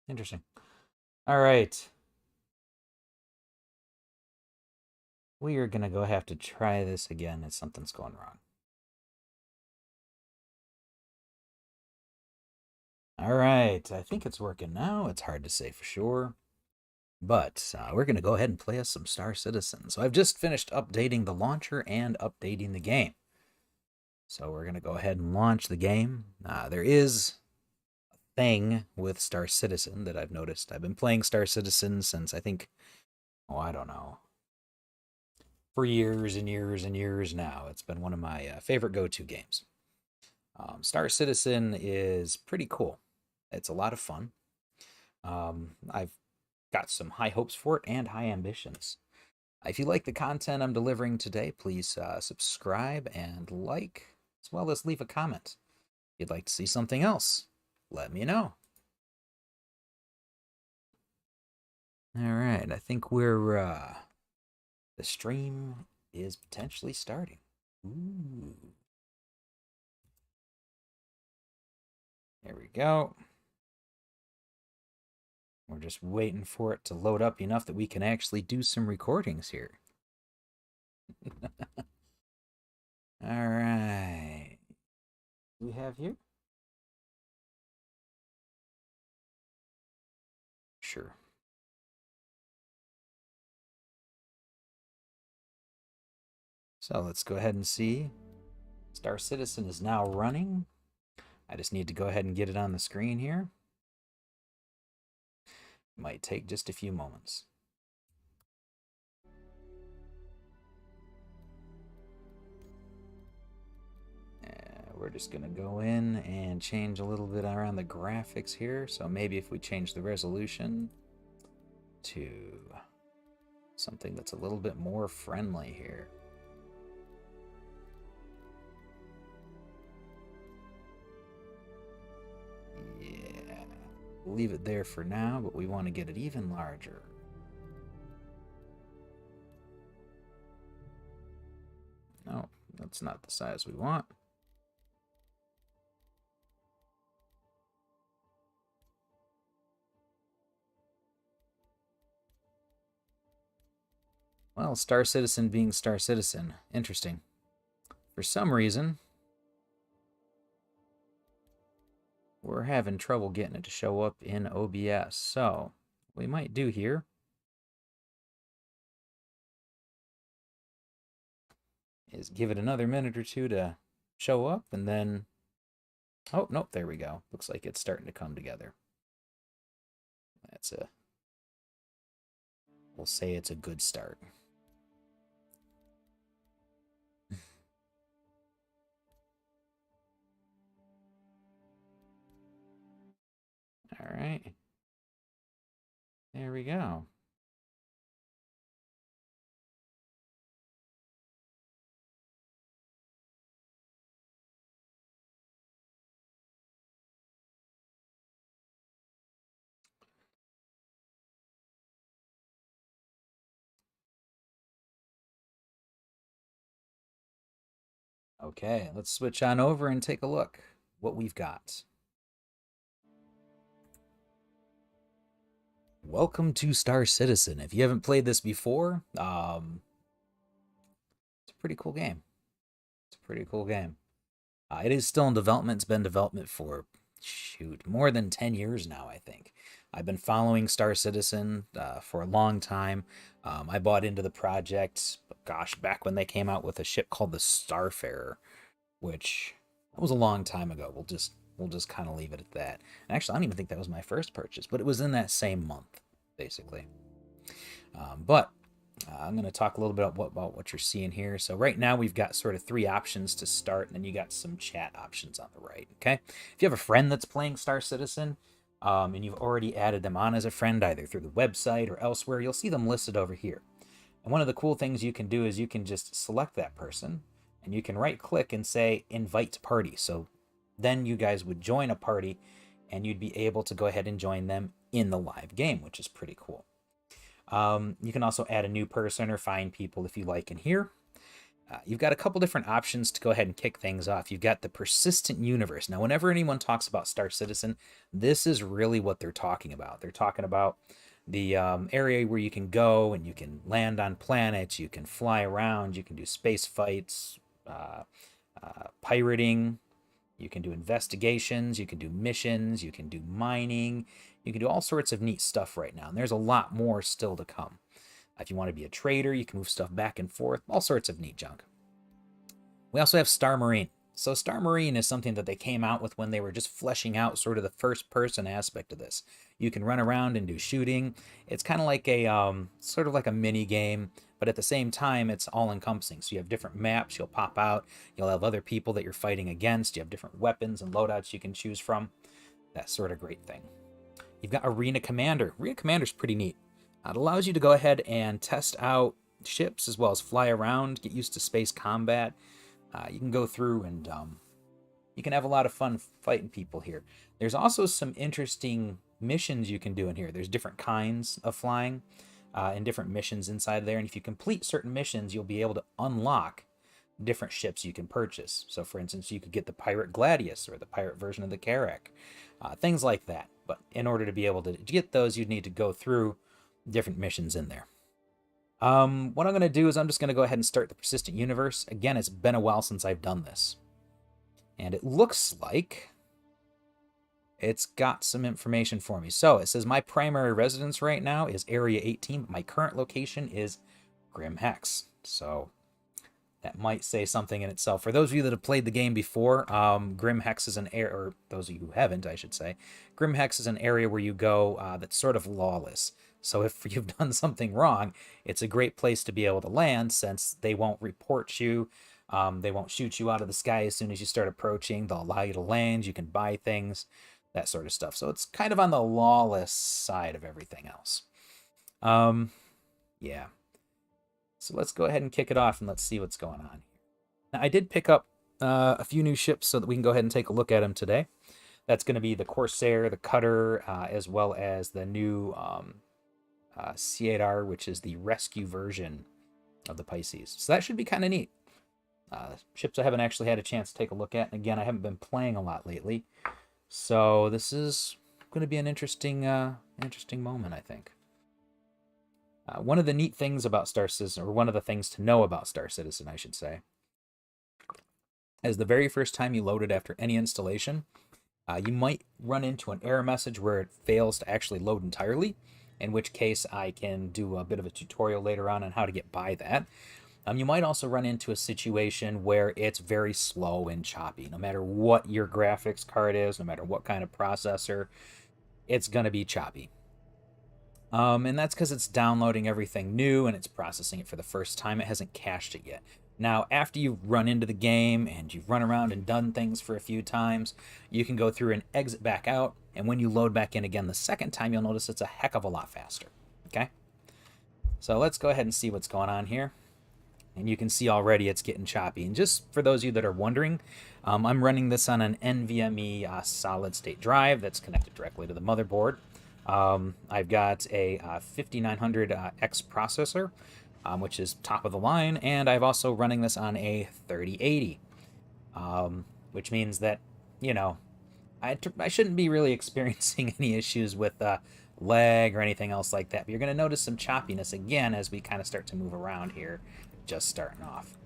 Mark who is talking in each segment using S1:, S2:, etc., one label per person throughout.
S1: Interesting. All right. We are going to go have to try this again as something's going wrong. All right. I think it's working now. It's hard to say for sure. But we're going to go ahead and play us some Star Citizen. So I've just finished updating the launcher and updating the game. So we're going to go ahead and launch the game. There is a thing with Star Citizen that I've noticed. I've been playing Star Citizen since I think, oh, I don't know, for years and years and years now. It's been one of my favorite go-to games. Star Citizen is pretty cool. It's a lot of fun. I've got some high hopes for it and high ambitions. If you like the content I'm delivering today, please subscribe and like, as well as leave a comment. If you'd like to see something else, let me know. All right, I think the stream is potentially starting. Ooh. There we go. We're just waiting for it to load up enough that we can actually do some recordings here. All right. We have here? Sure. So let's go ahead and see. Star Citizen is now running. I just need to go ahead and get it on the screen here. Might take just a few moments. We're just going to go in and change a little bit around the graphics here. So maybe if we change the resolution to something that's a little bit more friendly here. Yeah, we'll leave it there for now, but we want to get it even larger. No, that's not the size we want. Well, Star Citizen being Star Citizen. Interesting. For some reason, we're having trouble getting it to show up in OBS. So, what we might do here is give it another minute or two to show up, and then... Oh, nope, there we go. Looks like it's starting to come together. That's a... We'll say it's a good start. All right. There we go. Okay, let's switch on over and take a look what we've got. Welcome to Star Citizen. If you haven't played this before, it's a pretty cool game. It's a pretty cool game. It is still in development. It's been in development for, shoot, more than 10 years now, I think. I've been following Star Citizen for a long time. I bought into the project, gosh, back when they came out with a ship called the Starfarer, which was a long time ago. We'll just kind of leave it at that. And actually, I don't even think that was my first purchase, but it was in that same month, basically. But I'm going to talk a little bit about what you're seeing here. So right now we've got sort of three options to start, and then you got some chat options on the right. Okay, if you have a friend that's playing Star Citizen, and you've already added them on as a friend either through the website or elsewhere, you'll see them listed over here. And one of the cool things you can do is you can just select that person, and you can right click and say invite to party. So then you guys would join a party, and you'd be able to go ahead and join them in the live game, which is pretty cool. You can also add a new person or find people if you like in here. You've got a couple different options to go ahead and kick things off. You've got the persistent universe. Now, whenever anyone talks about Star Citizen, this is really what they're talking about. They're talking about the area where you can go and you can land on planets, you can fly around, you can do space fights, pirating, you can do investigations, you can do missions, you can do mining, you can do all sorts of neat stuff right now. And there's a lot more still to come. If you want to be a trader, you can move stuff back and forth, all sorts of neat junk. We also have Star Marine. So Star Marine is something that they came out with when they were just fleshing out sort of the first person aspect of this. You can run around and do shooting. It's kind of like a sort of like a mini game, but at the same time it's all encompassing. So you have different maps you'll pop out, you'll have other people that you're fighting against, you have different weapons and loadouts you can choose from. That sort of great thing. You've got Arena Commander. Arena Commander is pretty neat. It allows you to go ahead and test out ships as well as fly around, get used to space combat. You can go through and you can have a lot of fun fighting people here. There's also some interesting missions you can do in here. There's different kinds of flying and different missions inside there. And if you complete certain missions, you'll be able to unlock different ships you can purchase. So for instance, you could get the Pirate Gladius or the pirate version of the Carrack, things like that. But in order to be able to get those, you'd need to go through different missions in there. What I'm going to do is I'm just going to go ahead and start the Persistent Universe. Again, it's been a while since I've done this. And it looks like it's got some information for me. So it says my primary residence right now is Area 18, but my current location is Grim Hex. So that might say something in itself. For those of you that have played the game before, Grim Hex is an area, or those of you who haven't, I should say, Grim Hex is an area where you go that's sort of lawless. So if you've done something wrong, it's a great place to be able to land since they won't report you. They won't shoot you out of the sky as soon as you start approaching. They'll allow you to land. You can buy things, that sort of stuff. So it's kind of on the lawless side of everything else. Yeah. So let's go ahead and kick it off and let's see what's going on here. Now, I did pick up a few new ships so that we can go ahead and take a look at them today. That's going to be the Corsair, the Cutter, as well as the new Cedar, which is the rescue version of the Pisces. So that should be kind of neat. Ships I haven't actually had a chance to take a look at. And again, I haven't been playing a lot lately. So this is going to be an interesting moment, I think. One of the neat things about Star Citizen, or one of the things to know about Star Citizen, I should say, is the very first time you load it after any installation, you might run into an error message where it fails to actually load entirely, in which case I can do a bit of a tutorial later on how to get by that. You might also run into a situation where it's very slow and choppy. No matter what your graphics card is, no matter what kind of processor, it's going to be choppy. And that's because it's downloading everything new and it's processing it for the first time. It hasn't cached it yet. Now, after you've run into the game and you've run around and done things for a few times, you can go through and exit back out. And when you load back in again the second time, you'll notice it's a heck of a lot faster. Okay? So let's go ahead and see what's going on here. And you can see already it's getting choppy. And just for those of you that are wondering, I'm running this on an NVMe solid-state drive that's connected directly to the motherboard. I've got a 5900X processor, which is top of the line, and I've also running this on a 3080, which means that, you know, I shouldn't be really experiencing any issues with lag or anything else like that. But you're going to notice some choppiness again as we kind of start to move around here, just starting off.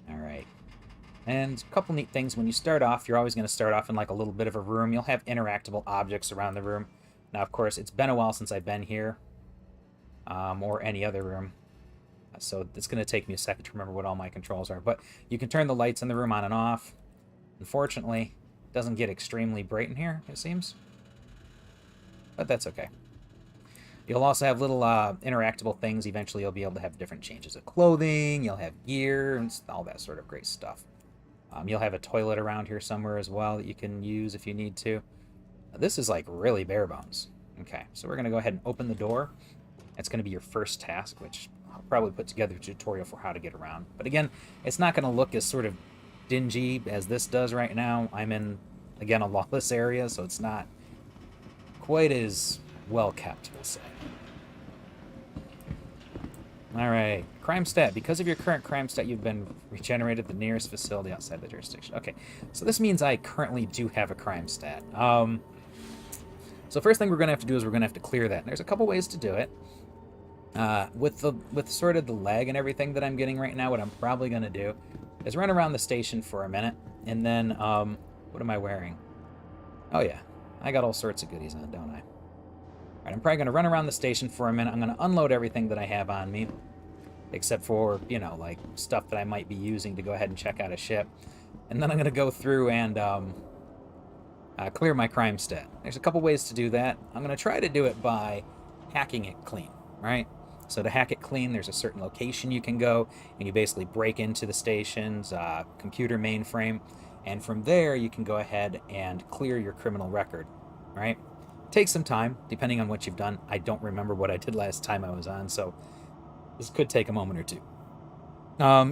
S1: All right. And a couple neat things. When you start off, you're always going to start off in like a little bit of a room. You'll have interactable objects around the room. Now, of course, it's been a while since I've been here, or any other room. So it's going to take me a second to remember what all my controls are. But you can turn the lights in the room on and off. Unfortunately, it doesn't get extremely bright in here, it seems. But that's okay. You'll also have little interactable things. Eventually, you'll be able to have different changes of clothing. You'll have gear and all that sort of great stuff. You'll have a toilet around here somewhere as well that you can use if you need to. This is like really bare bones. Okay, so we're going to go ahead and open the door. That's going to be your first task, which I'll probably put together a tutorial for how to get around. But again, it's not going to look as sort of dingy as this does right now. I'm in, again, a lawless area, so it's not quite as well kept, we'll say. Alright. Crime stat. Because of your current crime stat, you've been regenerated the nearest facility outside the jurisdiction. Okay. So this means I currently do have a crime stat. So first thing we're going to have to do is we're going to have to clear that. And there's a couple ways to do it. With sort of the lag and everything that I'm getting right now, what I'm probably going to do is run around the station for a minute. And then, what am I wearing? Oh, yeah. I got all sorts of goodies on, don't I? Alright, I'm probably going to run around the station for a minute. I'm going to unload everything that I have on me. Except for, you know, like, stuff that I might be using to go ahead and check out a ship. And then I'm going to go through and, clear my crime stat. There's a couple ways to do that. I'm going to try to do it by hacking it clean, right? So to hack it clean, there's a certain location you can go, and you basically break into the station's computer mainframe, and from there you can go ahead and clear your criminal record, right? Takes some time, depending on what you've done. I don't remember what I did last time I was on, so this could take a moment or two.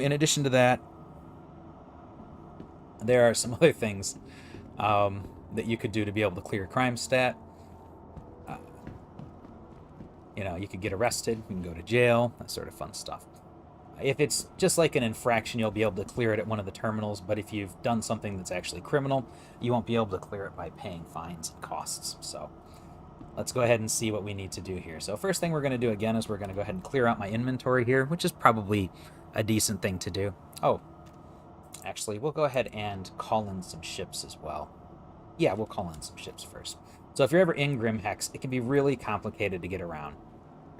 S1: In addition to that, there are some other things that you could do to be able to clear a crime stat. You know, you could get arrested, you can go to jail, that sort of fun stuff. If it's just like an infraction, you'll be able to clear it at one of the terminals, but if you've done something that's actually criminal, you won't be able to clear it by paying fines and costs. So let's go ahead and see what we need to do here. So first thing we're going to do again is we're going to go ahead and clear out my inventory here, which is probably a decent thing to do. Oh, actually, we'll go ahead and call in some ships as well. Yeah, we'll call in some ships first. So if you're ever in Grimhex, it can be really complicated to get around.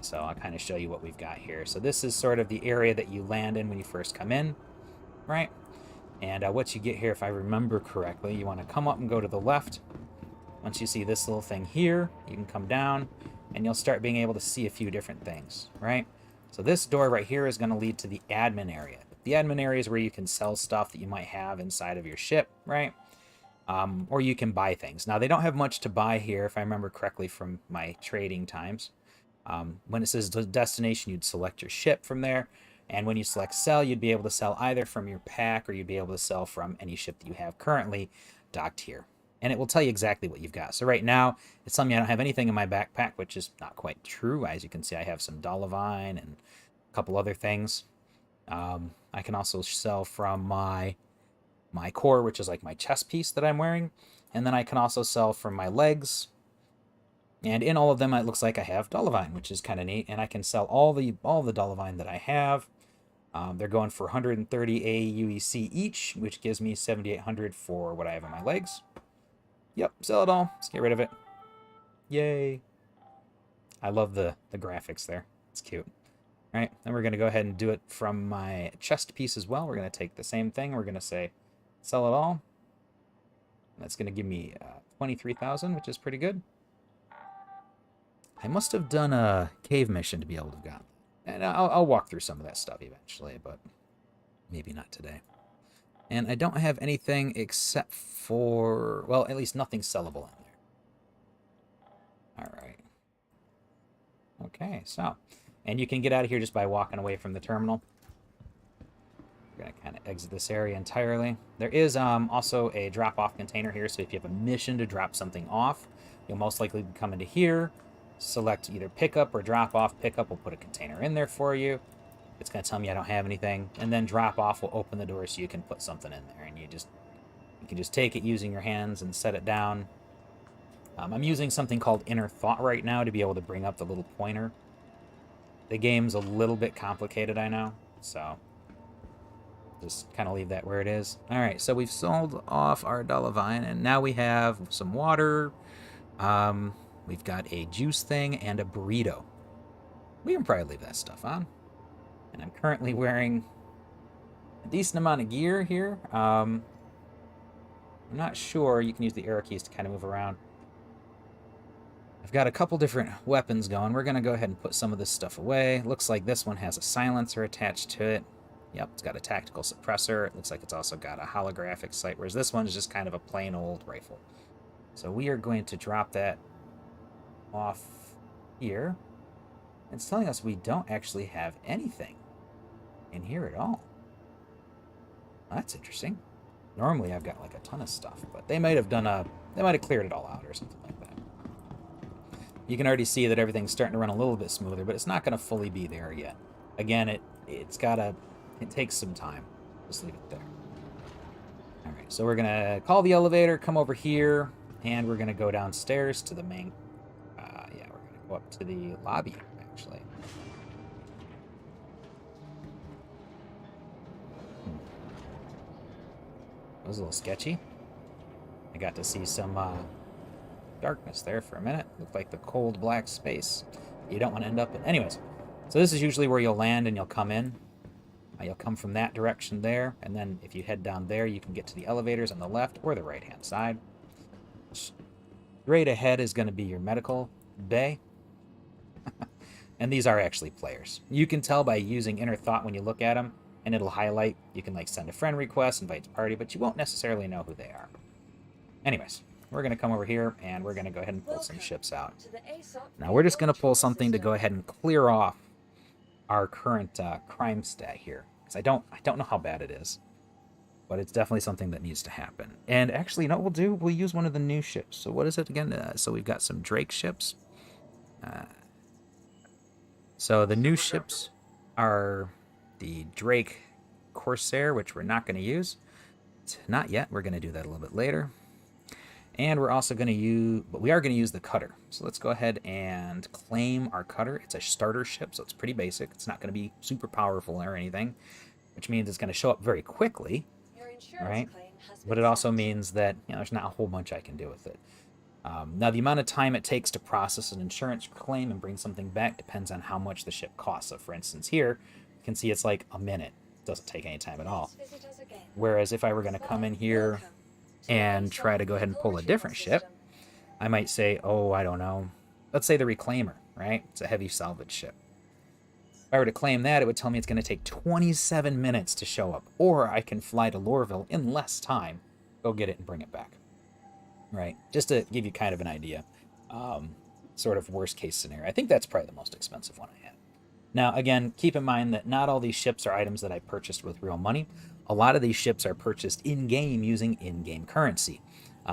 S1: So I'll kind of show you what we've got here. So this is sort of the area that you land in when you first come in, right? And what you get here, if I remember correctly, you want to come up and go to the left. Once you see this little thing here, you can come down, and you'll start being able to see a few different things, right? So this door right here is going to lead to the admin area. The admin area is where you can sell stuff that you might have inside of your ship, right? Or you can buy things. Now, they don't have much to buy here, if I remember correctly from my trading times. When it says destination, you'd select your ship from there. And when you select sell, you'd be able to sell either from your pack or you'd be able to sell from any ship that you have currently docked here. And it will tell you exactly what you've got. So right now, it's telling me I don't have anything in my backpack, which is not quite true. As you can see, I have some Dolivine and a couple other things. I can also sell from my core, which is like my chest piece that I'm wearing. And then I can also sell from my legs. And in all of them, it looks like I have Dolivine, which is kind of neat. And I can sell all the Dolivine that I have. They're going for 130 AUEC each, which gives me 7,800 for what I have on my legs. Yep, sell it all. Let's get rid of it. Yay. I love the graphics there. It's cute. All right, then we're going to go ahead and do it from my chest piece as well. We're going to take the same thing. We're going to say sell it all. That's going to give me 23,000, which is pretty good. I must have done a cave mission to be able to have gotten that. And I'll walk through some of that stuff eventually, but maybe not today. And I don't have anything except for, well, at least nothing sellable in there. All right. Okay, so, and you can get out of here just by walking away from the terminal. We're going to kind of exit this area entirely. There is also a drop-off container here, so if you have a mission to drop something off, you'll most likely come into here. Select either pickup or drop off. Pickup will put a container in there for you. It's going to tell me I don't have anything. And then drop off will open the door so you can put something in there. And you can just take it using your hands and set it down. I'm using something called Inner Thought right now to be able to bring up the little pointer. The game's a little bit complicated, I know. So just kind of leave that where it is. All right, so we've sold off our Dolivine. And now we have some water. We've got a juice thing and a burrito. We can probably leave that stuff on. And I'm currently wearing a decent amount of gear here. I'm not sure. You can use the arrow keys to kind of move around. I've got a couple different weapons going. We're going to go ahead and put some of this stuff away. Looks like this one has a silencer attached to it. Yep, it's got a tactical suppressor. It looks like it's also got a holographic sight, whereas this one is just kind of a plain old rifle. So we are going to drop that off here. It's telling us we don't actually have anything in here at all. That's interesting. Normally I've got like a ton of stuff, but they might have cleared it all out or something like that. You can already see that everything's starting to run a little bit smoother, but it's not going to fully be there yet. Again, it takes some time. Just leave it there. All right, so we're gonna call the elevator, come over here, and we're gonna go downstairs to the main. Yeah, we're gonna go up to the lobby actually. That was a little sketchy. I got to see some darkness there for a minute. Looked like the cold black space you don't want to end up in. Anyways, so this is usually where you'll land and you'll come in. You'll come from that direction there, and then if you head down there, you can get to the elevators on the left or the right-hand side. Straight ahead is going to be your medical bay. And these are actually players. You can tell by using inner thought when you look at them, and it'll highlight. You can like send a friend request, invite to party, but you won't necessarily know who they are. Anyways, we're going to come over here, and we're going to go ahead and pull some ships out. Now, we're just going to pull something to go ahead and clear off our current crime stat here, because I don't know how bad it is, but it's definitely something that needs to happen. And actually, you know what we'll do? We'll use one of the new ships. So what is it again? So we've got some Drake ships. So the new ships are the Drake Corsair, which we're not going to use. Not yet. We're going to do that a little bit later. And we're also going to use, but we are going to use the cutter. So let's go ahead and claim our cutter. It's a starter ship, so it's pretty basic. It's not going to be super powerful or anything, which means it's going to show up very quickly, right? But it also means that, you know, there's not a whole bunch I can do with it. Now, the amount of time it takes to process an insurance claim and bring something back depends on how much the ship costs. So, for instance, here, you can see it's like a minute. It doesn't take any time at all. Whereas if I were going to come in here and try to go ahead and pull a different ship, I might say, oh, I don't know. Let's say the Reclaimer, right? It's a heavy salvage ship. If I were to claim that, it would tell me it's going to take 27 minutes to show up. Or I can fly to Lorville in less time, go get it and bring it back. Right? Just to give you kind of an idea. Sort of worst case scenario. I think that's probably the most expensive one I had. Now, again, keep in mind that not all these ships are items that I purchased with real money. A lot of these ships are purchased in-game using in-game currency.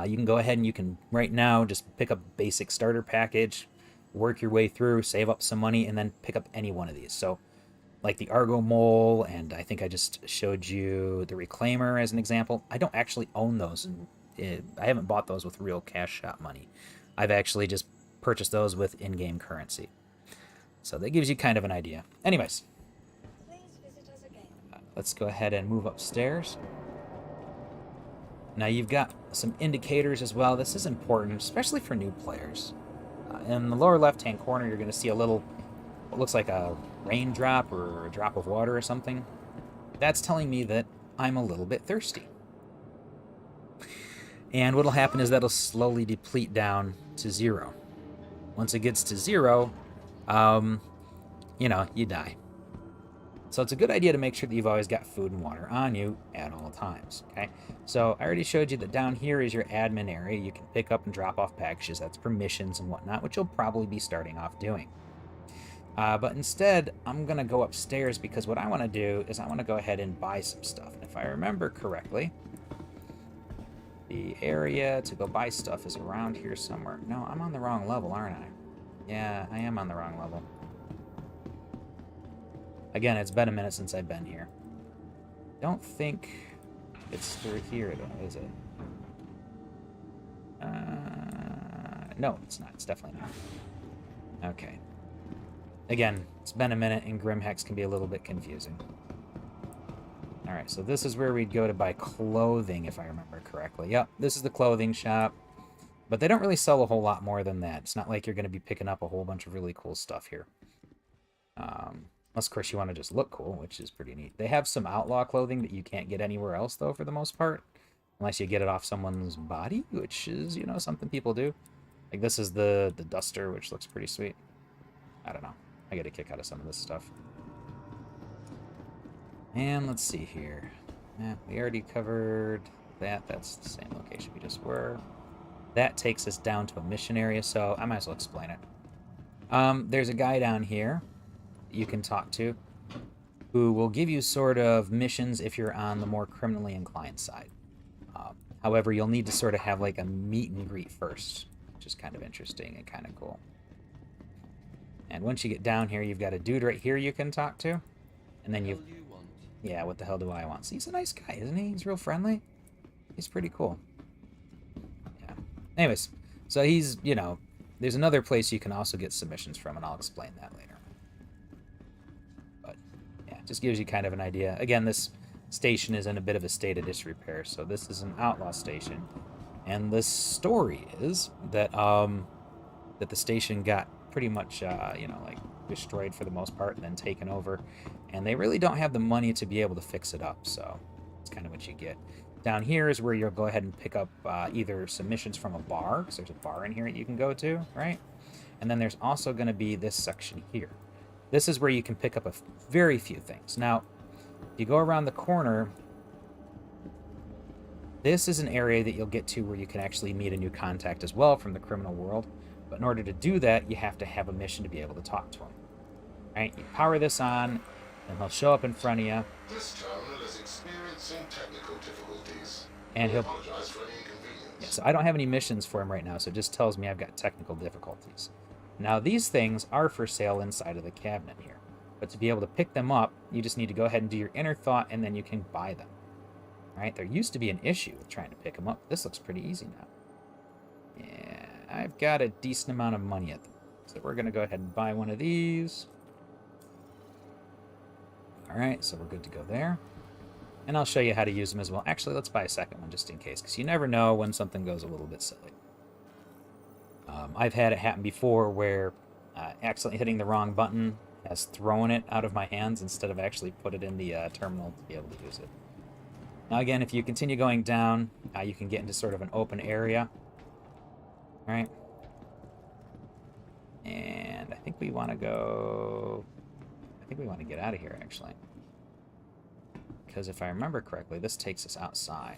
S1: You can go ahead and you can, right now, just pick up a basic starter package, work your way through, save up some money, and then pick up any one of these. So, like the Argo Mole, and I think I just showed you the Reclaimer as an example. I don't actually own those, and I haven't bought those with real cash shop money. I've actually just purchased those with in-game currency. So that gives you kind of an idea. Anyways, let's go ahead and move upstairs. Now you've got some indicators as well. This is important, especially for new players. In the lower left-hand corner, you're going to see a little, what looks like a raindrop or a drop of water or something. That's telling me that I'm a little bit thirsty. And what'll happen is that'll slowly deplete down to 0. Once it gets to 0, you know, you die. So it's a good idea to make sure that you've always got food and water on you at all times, okay? So I already showed you that down here is your admin area. You can pick up and drop off packages. That's permissions and whatnot, which you'll probably be starting off doing. But instead, I'm going to go upstairs because what I want to do is I want to go ahead and buy some stuff. And if I remember correctly, the area to go buy stuff is around here somewhere. No, I'm on the wrong level, aren't I? Yeah, I am on the wrong level. Again, it's been a minute since I've been here. Don't think it's through here, though, is it? No, it's not. It's definitely not. Okay. Again, it's been a minute, and Grimhex can be a little bit confusing. Alright, so this is where we'd go to buy clothing, if I remember correctly. Yep, this is the clothing shop. But they don't really sell a whole lot more than that. It's not like you're going to be picking up a whole bunch of really cool stuff here. Unless, of course, you want to just look cool, which is pretty neat. They have some outlaw clothing that you can't get anywhere else, though, for the most part. Unless you get it off someone's body, which is, you know, something people do. Like, this is the Duster, which looks pretty sweet. I don't know. I get a kick out of some of this stuff. And let's see here. Yeah, we already covered that. That's the same location we just were. That takes us down to a mission area, so I might as well explain it. There's a guy down here you can talk to who will give you sort of missions if you're on the more criminally inclined side. However, you'll need to sort of have like a meet and greet first, which is kind of interesting and kind of cool. And once you get down here, you've got a dude right here you can talk to. And then you... Yeah, what the hell do I want? So he's a nice guy, isn't he? He's real friendly. He's pretty cool. Yeah. Anyways, so he's, you know, there's another place you can also get submissions from, and I'll explain that later. But, yeah, just gives you kind of an idea. Again, this station is in a bit of a state of disrepair, so this is an outlaw station. And the story is that, that the station got pretty much, you know, like, destroyed for the most part and then taken over. And they really don't have the money to be able to fix it up, so it's kind of what you get. Down here is where you'll go ahead and pick up either submissions from a bar, because there's a bar in here that you can go to, right? And then there's also going to be this section here. This is where you can pick up a very few things. Now, if you go around the corner, this is an area that you'll get to where you can actually meet a new contact as well from the criminal world. But in order to do that, you have to have a mission to be able to talk to him. Right? You power this on, and he'll show up in front of you.
S2: This terminal is experiencing technical difficulties.
S1: And he'll
S2: apologize for any inconvenience.
S1: Yeah, so I don't have any missions for him right now, so it just tells me I've got technical difficulties. Now, these things are for sale inside of the cabinet here. But to be able to pick them up, you just need to go ahead and do your inner thought, and then you can buy them. Right? There used to be an issue with trying to pick them up. This looks pretty easy now. Yeah, I've got a decent amount of money at them. So we're going to go ahead and buy one of these. Alright, so we're good to go there. And I'll show you how to use them as well. Actually, let's buy a second one just in case, because you never know when something goes a little bit silly. I've had it happen before where accidentally hitting the wrong button has thrown it out of my hands instead of actually put it in the terminal to be able to use it. Now again, if you continue going down, you can get into sort of an open area. Right? And I think we want to go... I think we want to get out of here, actually. Because if I remember correctly, this takes us outside.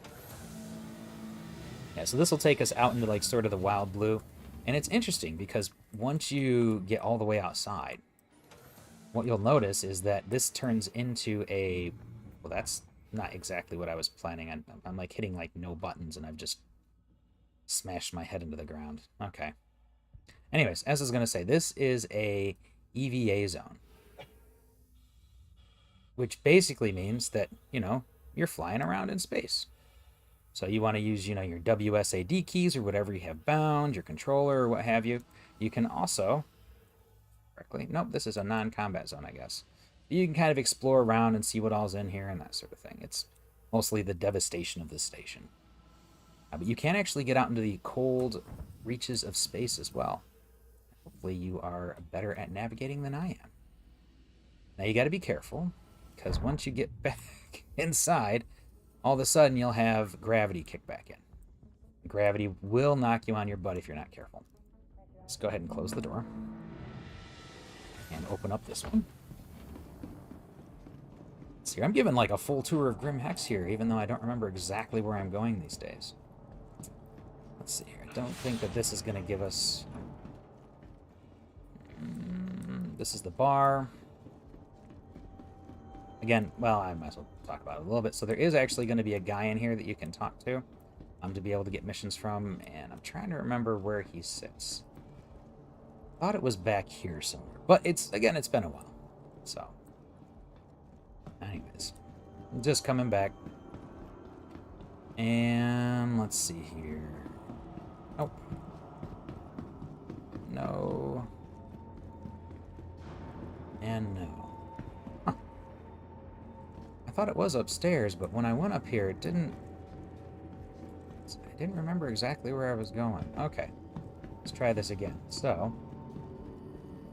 S1: Yeah, so this will take us out into, like, sort of the wild blue. And it's interesting, because once you get all the way outside, what you'll notice is that this turns into a... Well, that's not exactly what I was planning on. I'm like hitting like no buttons and I've just smashed my head into the ground. Okay. Anyways, as I was going to say, this is a EVA zone. Which basically means that, you know, you're flying around in space. So you want to use, you know, your WSAD keys or whatever you have bound, your controller or what have you. You can also... Correctly? Nope, this is a non-combat zone, I guess. You can kind of explore around and see what all's in here and that sort of thing. It's mostly the devastation of this station. But you can actually get out into the cold reaches of space as well. Hopefully you are better at navigating than I am. Now you got to be careful, because once you get back inside, all of a sudden you'll have gravity kick back in. Gravity will knock you on your butt if you're not careful. Let's go ahead and close the door. And open up this one. See, I'm giving like a full tour of Grim Hex here, even though I don't remember exactly where I'm going these days. Let's see here. I don't think that this is going to give us... This is the bar. Again, well, I might as well talk about it a little bit. So there is actually going to be a guy in here that you can talk to be able to get missions from, and I'm trying to remember where he sits. Thought it was back here somewhere, but it's been a while. So, anyways, just coming back, and let's see here. Nope. No. And no. Huh. I thought it was upstairs, but when I went up here, it didn't... I didn't remember exactly where I was going. Okay. Let's try this again. So,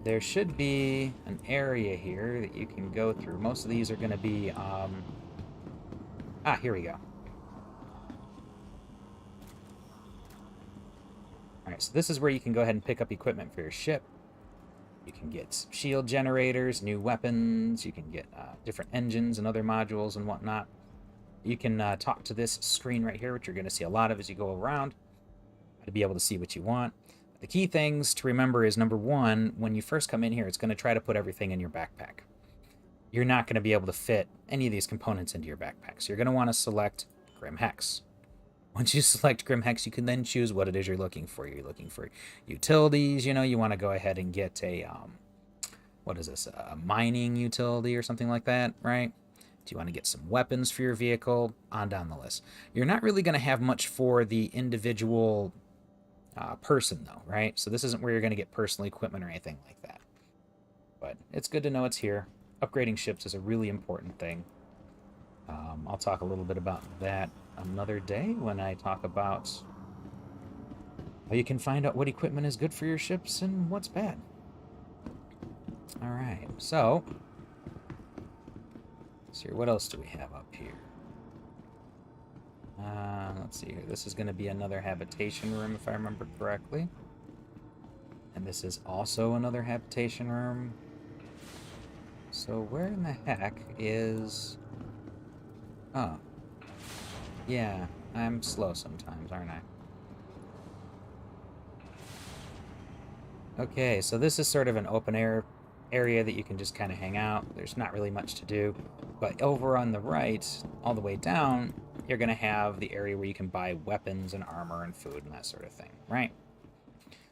S1: there should be an area here that you can go through. Most of these are going to be... here we go. Alright, so this is where you can go ahead and pick up equipment for your ship. You can get shield generators, new weapons, you can get different engines and other modules and whatnot. You can talk to this screen right here, which you're going to see a lot of as you go around, to be able to see what you want. The key things to remember is, number one, when you first come in here, it's going to try to put everything in your backpack. You're not going to be able to fit any of these components into your backpack, so you're going to want to select Grim Hex. Once you select Grim Hex, you can then choose what it is you're looking for. You're looking for utilities, you know, you want to go ahead and get a what is this, a mining utility or something like that, right? Do you want to get some weapons for your vehicle? On down the list. You're not really going to have much for the individual person, though, right? So this isn't where you're going to get personal equipment or anything like that. But it's good to know it's here. Upgrading ships is a really important thing. I'll talk a little bit about that another day when I talk about how you can find out what equipment is good for your ships and what's bad. Alright, so let's see, what else do we have up here? Let's see here. This is going to be another habitation room, if I remember correctly. And this is also another habitation room. So where in the heck is... Oh. Yeah, I'm slow sometimes, aren't I? Okay, so this is sort of an open air area that you can just kind of hang out. There's not really much to do. But over on the right, all the way down, you're going to have the area where you can buy weapons and armor and food and that sort of thing, right?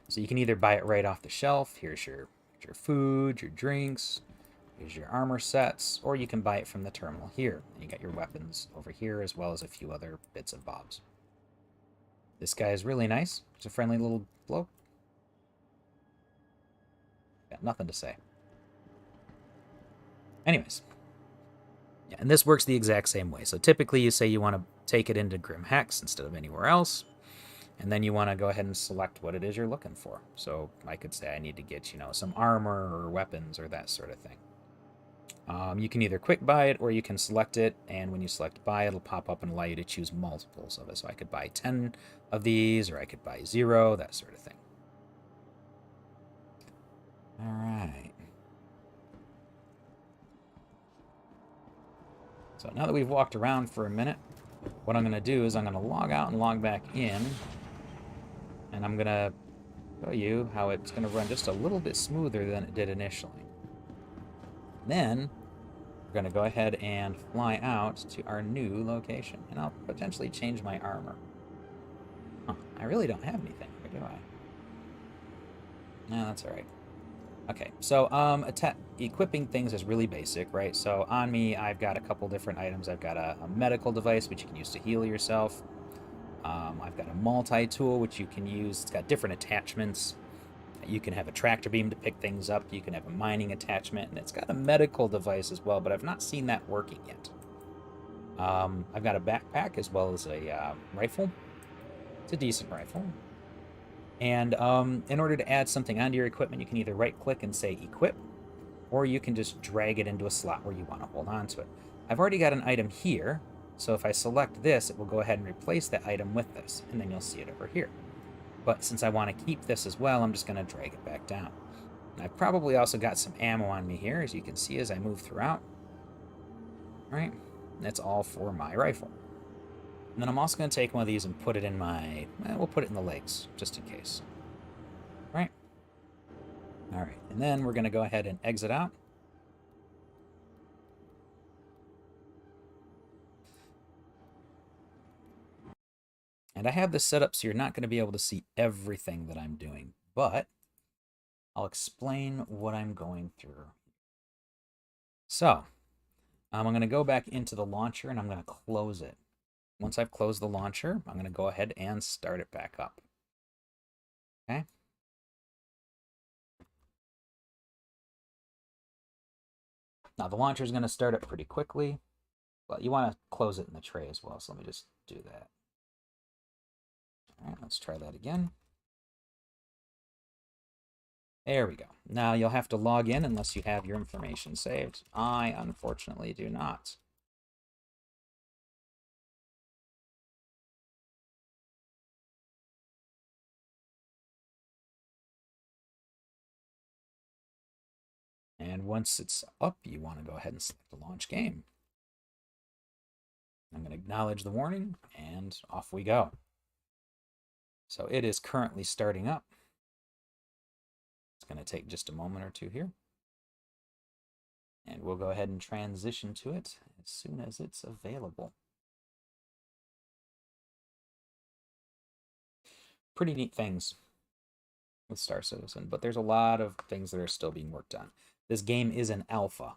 S1: So you can either buy it right off the shelf. Here's your food, your drinks, here's your armor sets, or you can buy it from the terminal here. And you got your weapons over here as well as a few other bits and bobs. This guy is really nice. He's a friendly little bloke. Got nothing to say. Anyways. Yeah, and this works the exact same way. So typically you say you want to take it into Grim Hex instead of anywhere else. And then you want to go ahead and select what it is you're looking for. So I could say I need to get, some armor or weapons or that sort of thing. You can either quick buy it or you can select it. And when you select buy, it'll pop up and allow you to choose multiples of it. So I could buy 10 of these or I could buy 0, that sort of thing. All right. So now that we've walked around for a minute, what I'm going to do is I'm going to log out and log back in. And I'm going to show you how it's going to run just a little bit smoother than it did initially. Then we're going to go ahead and fly out to our new location. And I'll potentially change my armor. Huh, I really don't have anything, or do I? No, that's all right. Okay, so equipping things is really basic, right? So on me, I've got a couple different items. I've got a medical device, which you can use to heal yourself. I've got a multi-tool, which you can use. It's got different attachments. You can have a tractor beam to pick things up. You can have a mining attachment, and it's got a medical device as well, but I've not seen that working yet. I've got a backpack as well as a rifle. It's a decent rifle. And in order to add something onto your equipment, you can either right-click and say Equip, or you can just drag it into a slot where you want to hold on to it. I've already got an item here, so if I select this, it will go ahead and replace that item with this, and then you'll see it over here. But since I want to keep this as well, I'm just going to drag it back down. And I've probably also got some ammo on me here, as you can see as I move throughout. All right, that's all for my rifle. And then I'm also going to take one of these and put it in my... we'll put it in the legs, just in case. Right? Alright, and then we're going to go ahead and exit out. And I have this set up so you're not going to be able to see everything that I'm doing, but I'll explain what I'm going through. So, I'm going to go back into the launcher and I'm going to close it. Once I've closed the launcher, I'm going to go ahead and start it back up. Okay? Now, the launcher is going to start up pretty quickly, but you want to close it in the tray as well, so let me just do that. All right, let's try that again. There we go. Now, you'll have to log in unless you have your information saved. I, unfortunately, do not. And once it's up, you want to go ahead and select the launch game. I'm going to acknowledge the warning, and off we go. So it is currently starting up. It's going to take just a moment or two here. And we'll go ahead and transition to it as soon as it's available. Pretty neat things with Star Citizen, but there's a lot of things that are still being worked on. This game is an alpha,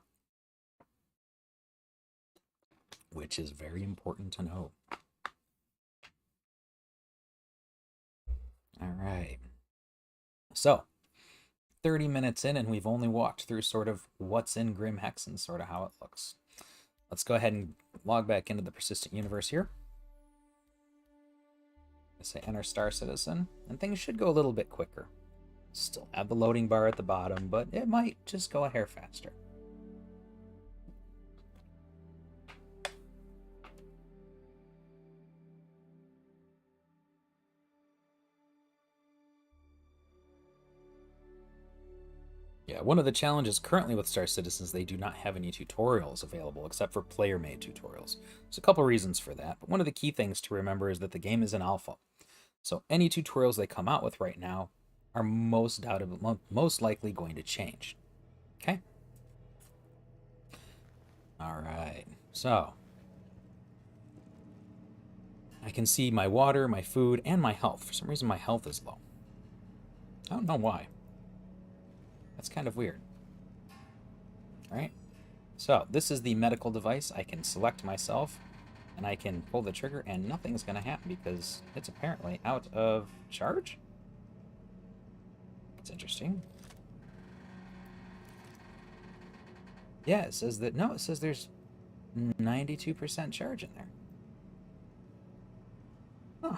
S1: which is very important to know. All right. So, 30 minutes in, and we've only walked through sort of what's in Grim Hex and sort of how it looks. Let's go ahead and log back into the persistent universe here. I say enter Star Citizen, and things should go a little bit quicker. Still have the loading bar at the bottom, but it might just go a hair faster. Yeah, one of the challenges currently with Star Citizens, they do not have any tutorials available except for player-made tutorials. There's a couple reasons for that, but one of the key things to remember is that the game is an alpha. So any tutorials they come out with right now are most likely going to change. Okay? All right. So I can see my water, my food, and my health. For some reason, my health is low. I don't know why. That's kind of weird. All right. So this is the medical device. I can select myself, and I can pull the trigger, and nothing's going to happen because it's apparently out of charge. That's interesting. Yeah, it says that, no, it says there's 92% charge in there. Huh.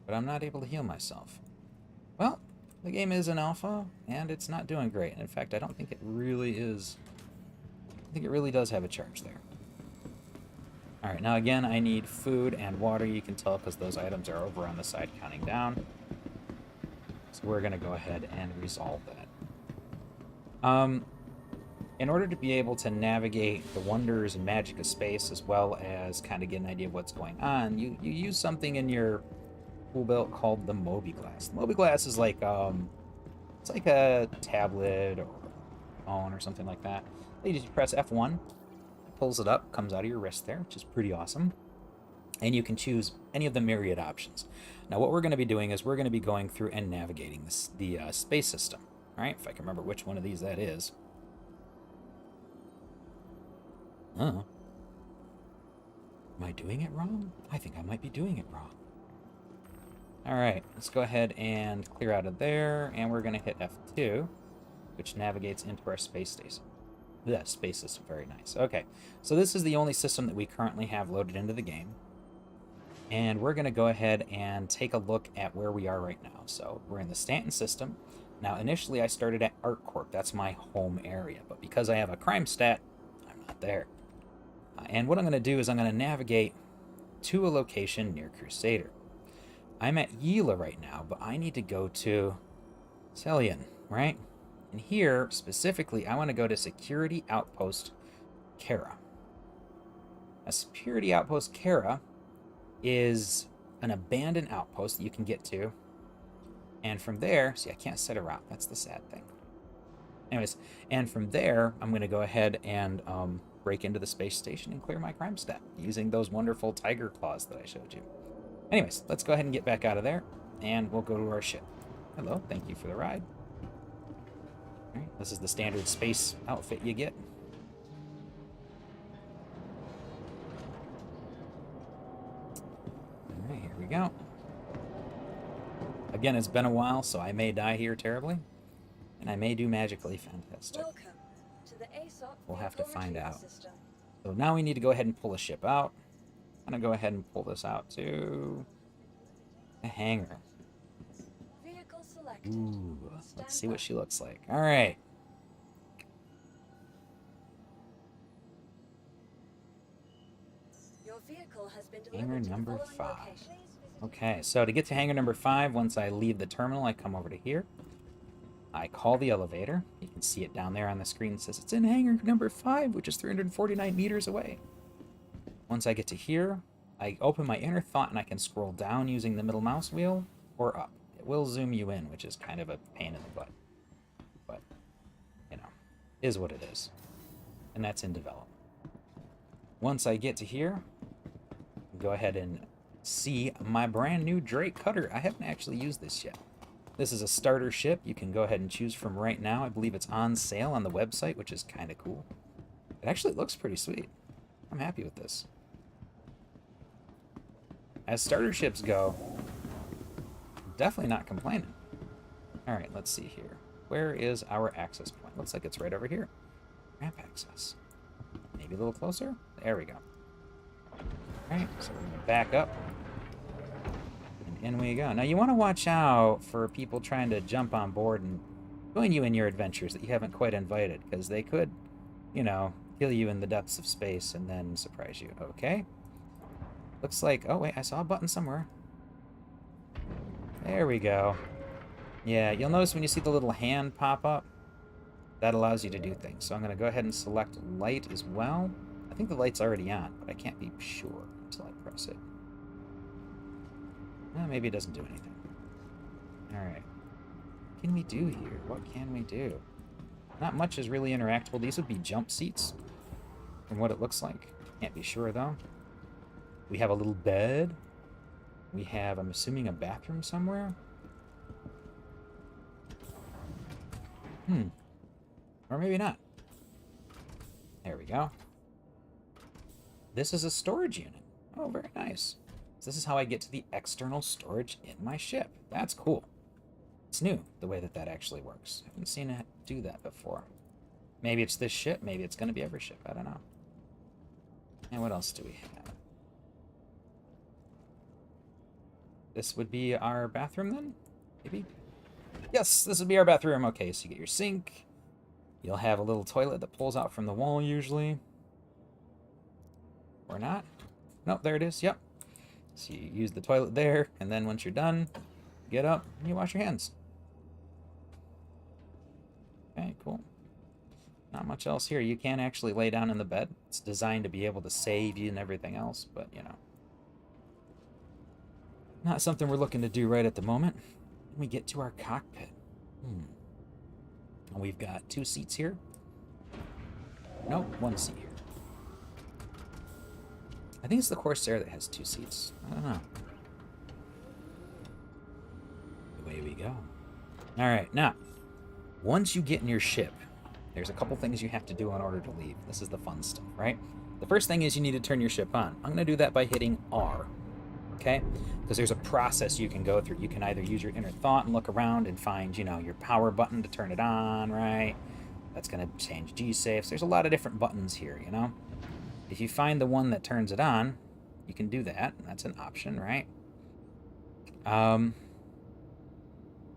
S1: But I'm not able to heal myself. Well, the game is an alpha, and it's not doing great. In fact, I don't think it really is. I think it really does have a charge there. All right, now again, I need food and water. You can tell because those items are over on the side counting down. So we're going to go ahead and resolve that. In order to be able to navigate the wonders and magic of space, as well as kind of get an idea of what's going on, you use something in your tool belt called the Mobi-Glass. The Mobi-Glass is like it's like a tablet or phone or something like that. You just press F1, it pulls it up, comes out of your wrist there, which is pretty awesome. And you can choose any of the myriad options. Now, what we're going to be doing is we're going to be going through and navigating the space system. All right, if I can remember which one of these that is. Am I doing it wrong? I think I might be doing it wrong. All right, let's go ahead and clear out of there, and we're going to hit F2, which navigates into our space station. Yeah, space system, very nice. Okay, so this is the only system that we currently have loaded into the game. And we're going to go ahead and take a look at where we are right now. So we're in the Stanton system. Now, initially, I started at ArcCorp. That's my home area. But because I have a crime stat, I'm not there. And what I'm going to do is I'm going to navigate to a location near Crusader. I'm at Yela right now, but I need to go to Celian, right? And here, specifically, I want to go to Security Outpost Kara. A Security Outpost Kara is an abandoned outpost that you can get to. And from there, see, I can't set a route. That's the sad thing. Anyways, and from there, I'm going to go ahead and break into the space station and clear my crime stat using those wonderful tiger claws that I showed you. Anyways, let's go ahead and get back out of there, and we'll go to our ship. Hello, thank you for the ride. All right, this is the standard space outfit you get. All right, here we go. Again, it's been a while, so I may die here terribly, and I may do magically fantastic.
S3: Welcome to the ASOP.
S1: We'll have to find out. So now we need to go ahead and pull a ship out. I'm going to go ahead and pull this out to a hangar.
S3: Vehicle selected.
S1: Ooh, let's see what she looks like. All right.
S3: Your vehicle has been delivered
S1: Hangar
S3: to the
S1: number
S3: following
S1: 5.
S3: location.
S1: Okay, so to get to hangar number 5, once I leave the terminal, I come over to here. I call the elevator. You can see it down there on the screen. It says it's in hangar number 5, which is 349 meters away. Once I get to here, I open my inner thought and I can scroll down using the middle mouse wheel or up. It will zoom you in, which is kind of a pain in the butt. But, you know, is what it is. And that's in development. Once I get to here, go ahead and see my brand new Drake cutter. I haven't actually used this yet. This is a starter ship you can go ahead and choose from right now. I believe it's on sale on the website, which is kind of cool. It actually looks pretty sweet. I'm happy with this. As starter ships go, definitely not complaining. All right, let's see here. Where is our access point? Looks like it's right over here. Ramp access. Maybe a little closer? There we go. All right, so we're going to back up. And in we go. Now, you want to watch out for people trying to jump on board and join you in your adventures that you haven't quite invited, because they could, you know, kill you in the depths of space and then surprise you. Okay. Looks like... Oh, wait, I saw a button somewhere. There we go. Yeah, you'll notice when you see the little hand pop up, that allows you to do things. So I'm going to go ahead and select light as well. I think the light's already on, but I can't be sure until I press it. Maybe it doesn't do anything. Alright. What can we do here? What can we do? Not much is really interactable. These would be jump seats, from what it looks like. Can't be sure, though. We have a little bed. We have, I'm assuming, a bathroom somewhere. Or maybe not. There we go. This is a storage unit. Oh, very nice. So this is how I get to the external storage in my ship. That's cool. It's new, the way that that actually works. I haven't seen it do that before. Maybe it's this ship. Maybe it's going to be every ship. I don't know. And what else do we have? This would be our bathroom then? Maybe? Yes, this would be our bathroom. Okay, so you get your sink. You'll have a little toilet that pulls out from the wall usually. Or not. Nope, there it is. Yep. So you use the toilet there, and then once you're done, get up and you wash your hands. Okay, cool. Not much else here. You can actually lay down in the bed. It's designed to be able to save you and everything else, but, you know. Not something we're looking to do right at the moment. We get to our cockpit. We've got 2 seats here. Nope, 1 seat here. I think it's the Corsair that has 2 seats. I don't know. Away we go. Alright, now, once you get in your ship, there's a couple things you have to do in order to leave. This is the fun stuff, right? The first thing is you need to turn your ship on. I'm going to do that by hitting R. Okay? Because there's a process you can go through. You can either use your inner thought and look around and find, you know, your power button to turn it on, right? That's going to change G-safes. There's a lot of different buttons here, you know? If you find the one that turns it on, you can do that. That's an option, right?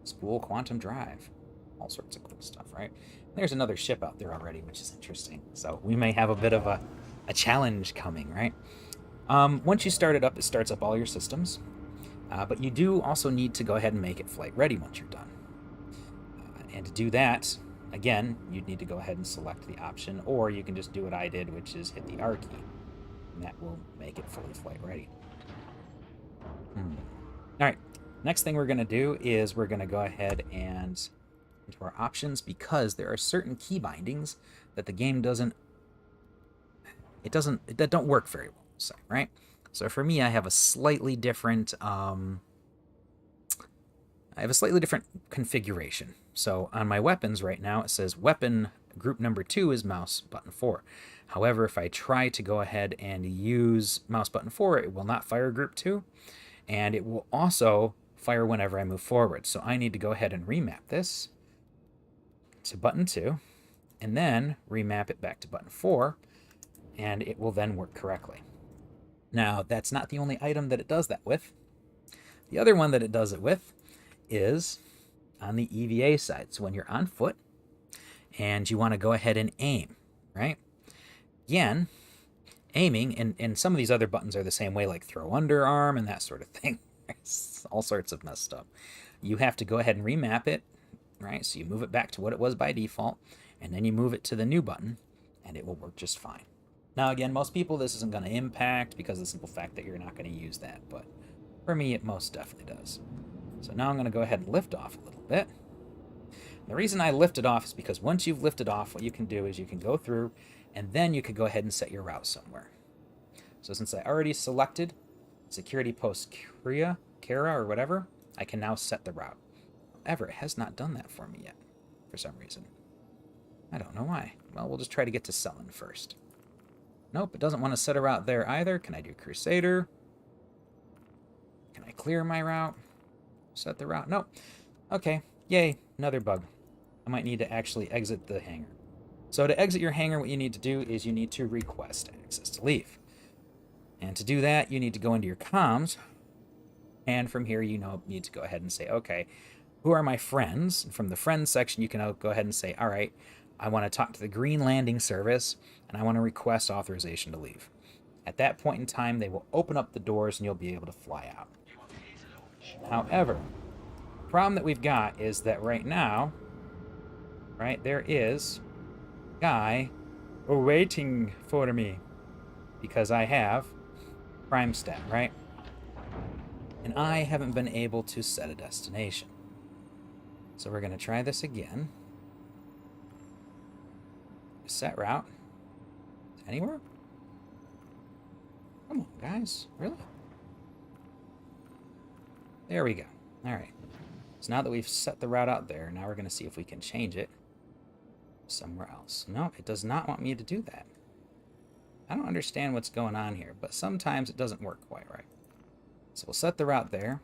S1: Spool quantum drive. All sorts of cool stuff, right? There's another ship out there already, which is interesting. So we may have a bit of a challenge coming, right? Once you start it up, it starts up all your systems. But you do also need to go ahead and make it flight ready once you're done. And to do that, again, you'd need to go ahead and select the option, or you can just do what I did, which is hit the R key. And that will make it fully flight ready. Alright, next thing we're going to do is we're going to go ahead and into our options, because there are certain key bindings that the game that don't work very well. So, right? So for me, I have a slightly different configuration. So on my weapons right now, it says weapon group number 2 is mouse button 4. However, if I try to go ahead and use mouse button 4, it will not fire group 2, and it will also fire whenever I move forward. So I need to go ahead and remap this to button 2, and then remap it back to button 4, and it will then work correctly. Now, that's not the only item that it does that with. The other one that it does it with is on the EVA side. So when you're on foot and you want to go ahead and aim, right? Again, aiming, and some of these other buttons are the same way, like throw underarm and that sort of thing. All sorts of messed up. You have to go ahead and remap it, right? So you move it back to what it was by default, and then you move it to the new button, and it will work just fine. Now, again, most people this isn't going to impact because of the simple fact that you're not going to use that, but for me, it most definitely does. So now I'm going to go ahead and lift off a little bit. The reason I lift it off is because once you've lifted off, what you can do is you can go through, and then you could go ahead and set your route somewhere. So since I already selected Security Post Kara or whatever, I can now set the route. However, it has not done that for me yet, for some reason. I don't know why. Well, we'll just try to get to selling first. Nope, it doesn't want to set a route there either. Can I do Crusader? Can I clear my route? Set the route? Nope. Okay, yay, another bug. I might need to actually exit the hangar. So to exit your hangar, what you need to do is you need to request access to leave. And to do that, you need to go into your comms. And from here, you need to go ahead and say, okay, who are my friends? And from the friends section, you can go ahead and say, all right, I want to talk to the Green Landing Service, and I want to request authorization to leave. At that point in time, they will open up the doors, and you'll be able to fly out. However, the problem that we've got is that right now, right, there is a guy waiting for me because I have Prime Stat, right? And I haven't been able to set a destination. So we're going to try this again. Set route. Anywhere? Come on, guys. Really? There we go. All right. So now that we've set the route out there, now we're going to see if we can change it somewhere else. No, it does not want me to do that. I don't understand what's going on here, but sometimes it doesn't work quite right. So we'll set the route there.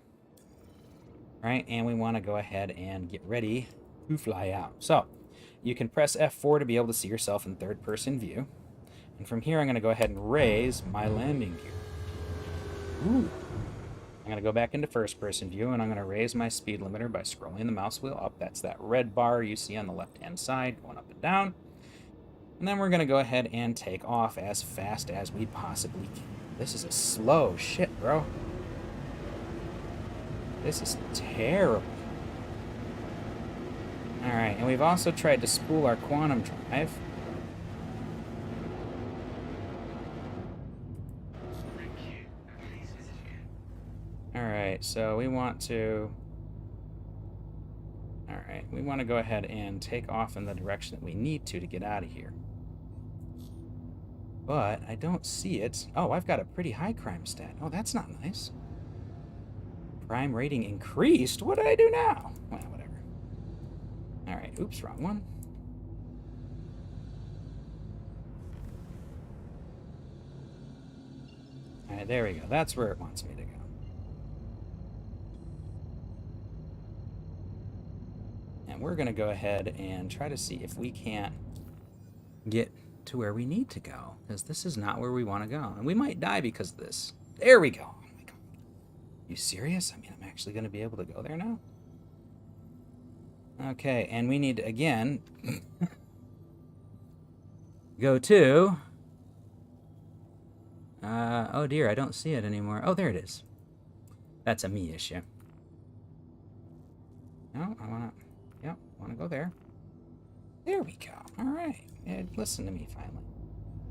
S1: Right, and we want to go ahead and get ready to fly out. So you can press F4 to be able to see yourself in third-person view. And from here, I'm going to go ahead and raise my landing gear. Ooh. I'm going to go back into first-person view, and I'm going to raise my speed limiter by scrolling the mouse wheel up. That's that red bar you see on the left-hand side, going up and down. And then we're going to go ahead and take off as fast as we possibly can. This is a slow shit, bro. This is terrible. Alright, and we've also tried to spool our quantum drive. Alright, so we want to... Alright, we want to go ahead and take off in the direction that we need to get out of here. But I don't see it. Oh, I've got a pretty high crime stat. Oh, that's not nice. Prime rating increased? What did I do now? Well, whatever. Alright, oops, wrong one. Alright, there we go. That's where it wants me to go. And we're going to go ahead and try to see if we can't get to where we need to go. Because this is not where we want to go. And we might die because of this. There we go. You serious? I mean, I'm actually going to be able to go there now? Okay, and we need to, again, go to... oh dear, I don't see it anymore. Oh, there it is. That's a me issue. No, I want to... Yep, want to go there. There we go. All right. Yeah, listen to me, finally.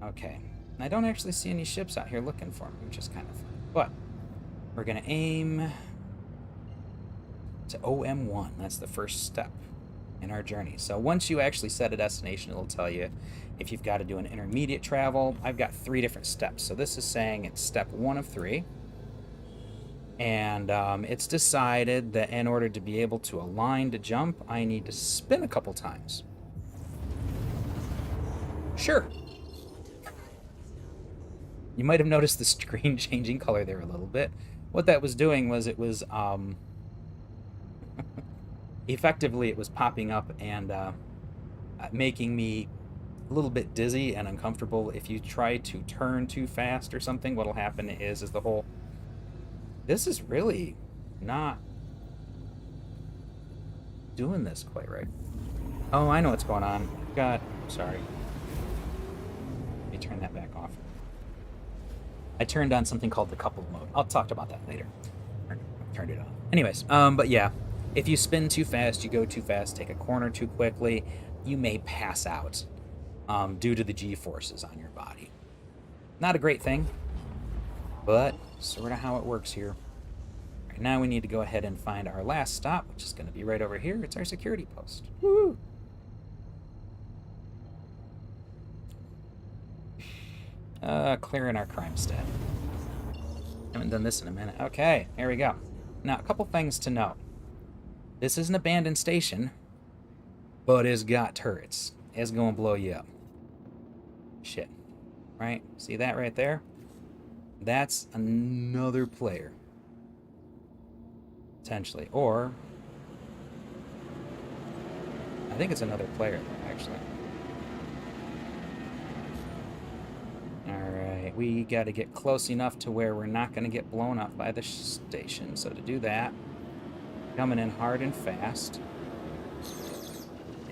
S1: Okay. And I don't actually see any ships out here looking for me, which is kind of fun. But... we're going to aim to OM1. That's the first step in our journey. So once you actually set a destination, it'll tell you if you've got to do an intermediate travel. I've got 3 different steps. So this is saying it's step 1 of 3. And it's decided that in order to be able to align to jump, I need to spin a couple times. Sure. You might have noticed the screen changing color there a little bit. What that was doing was it was effectively it was popping up and making me a little bit dizzy and uncomfortable. If you try to turn too fast or something, what'll happen is the whole... This is really not doing this quite right. Oh, I know what's going on. God, sorry. Let me turn that back off. I turned on something called the couple mode. I'll talk about that later. Turned it on. Anyways, but yeah, if you spin too fast, you go too fast, take a corner too quickly, you may pass out due to the G-forces on your body. Not a great thing, but sort of how it works here. Right now we need to go ahead and find our last stop, which is going to be right over here. It's our security post. Woo! Clearing our crime stat. Haven't done this in a minute. Okay, here we go. Now, a couple things to note. This is an abandoned station, but it's got turrets. It's gonna blow you up. Shit. Right? See that right there? That's another player. Potentially. Or I think it's another player, actually. Alright, we gotta get close enough to where we're not gonna get blown up by the station. So to do that, coming in hard and fast.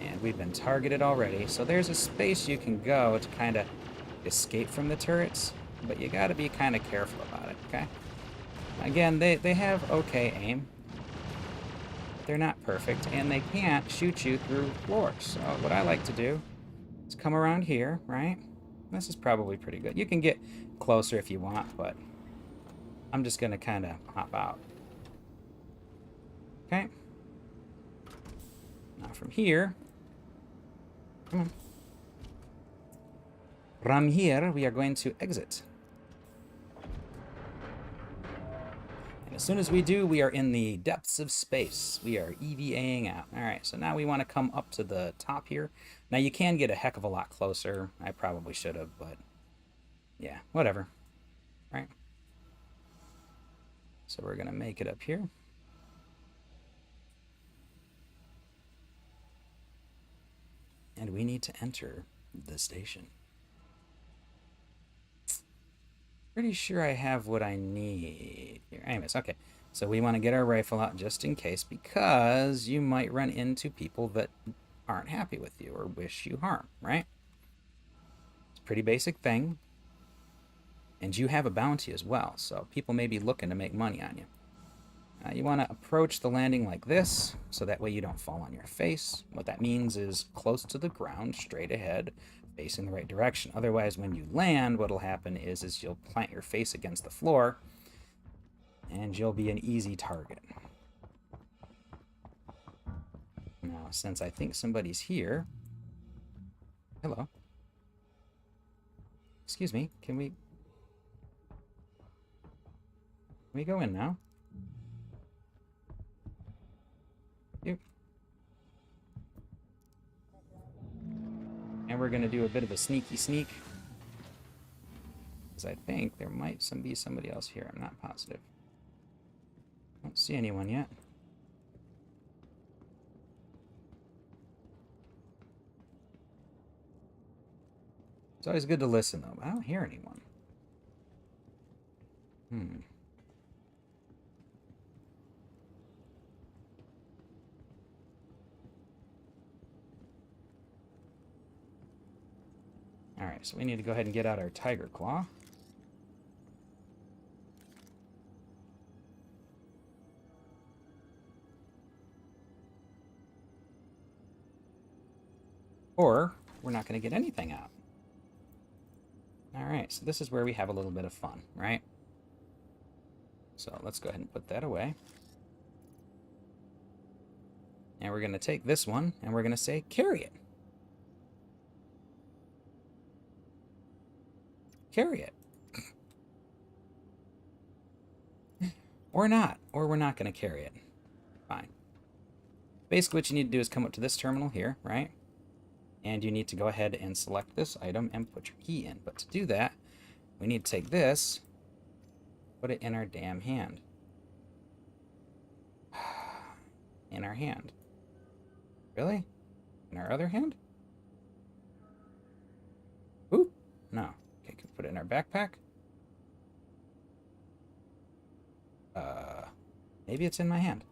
S1: And we've been targeted already. So there's a space you can go to kind of escape from the turrets. But you gotta be kind of careful about it, okay? Again, they have okay aim. They're not perfect, and they can't shoot you through floors. So what I like to do is come around here, right? This is probably pretty good. You can get closer if you want, but I'm just going to kind of hop out. Okay. Now from here, come on. From here, we are going to exit. As soon as we do, we are in the depths of space. We are EVAing out. All right, so now we want to come up to the top here. Now, you can get a heck of a lot closer. I probably should have, but yeah, whatever. All right. So we're going to make it up here. And we need to enter the station. Pretty sure I have what I need here. Anyways, okay. So we want to get our rifle out just in case, because you might run into people that aren't happy with you or wish you harm, right? It's a pretty basic thing. And you have a bounty as well, so people may be looking to make money on you. You want to approach the landing like this, so that way you don't fall on your face. What that means is close to the ground, straight ahead, facing the right direction. Otherwise, when you land, what'll happen is you'll plant your face against the floor, and you'll be an easy target. Now, since I think somebody's here... Hello. Excuse me, can we go in now? And we're going to do a bit of a sneaky sneak. Because I think there might be somebody else here. I'm not positive. I don't see anyone yet. It's always good to listen, though. But I don't hear anyone. Alright, so we need to go ahead and get out our Tiger Claw. Or we're not going to get anything out. Alright, so this is where we have a little bit of fun, right? So let's go ahead and put that away. And we're going to take this one, and we're going to say, carry it. Carry it. Or not. Or we're not going to carry it. Fine. Basically, what you need to do is come up to this terminal here, right? And you need to go ahead and select this item and put your key in. But to do that, we need to take this, put it in our damn hand. In our hand. Really? In our other hand? Ooh, no. Okay, can we put it in our backpack? Maybe it's in my hand.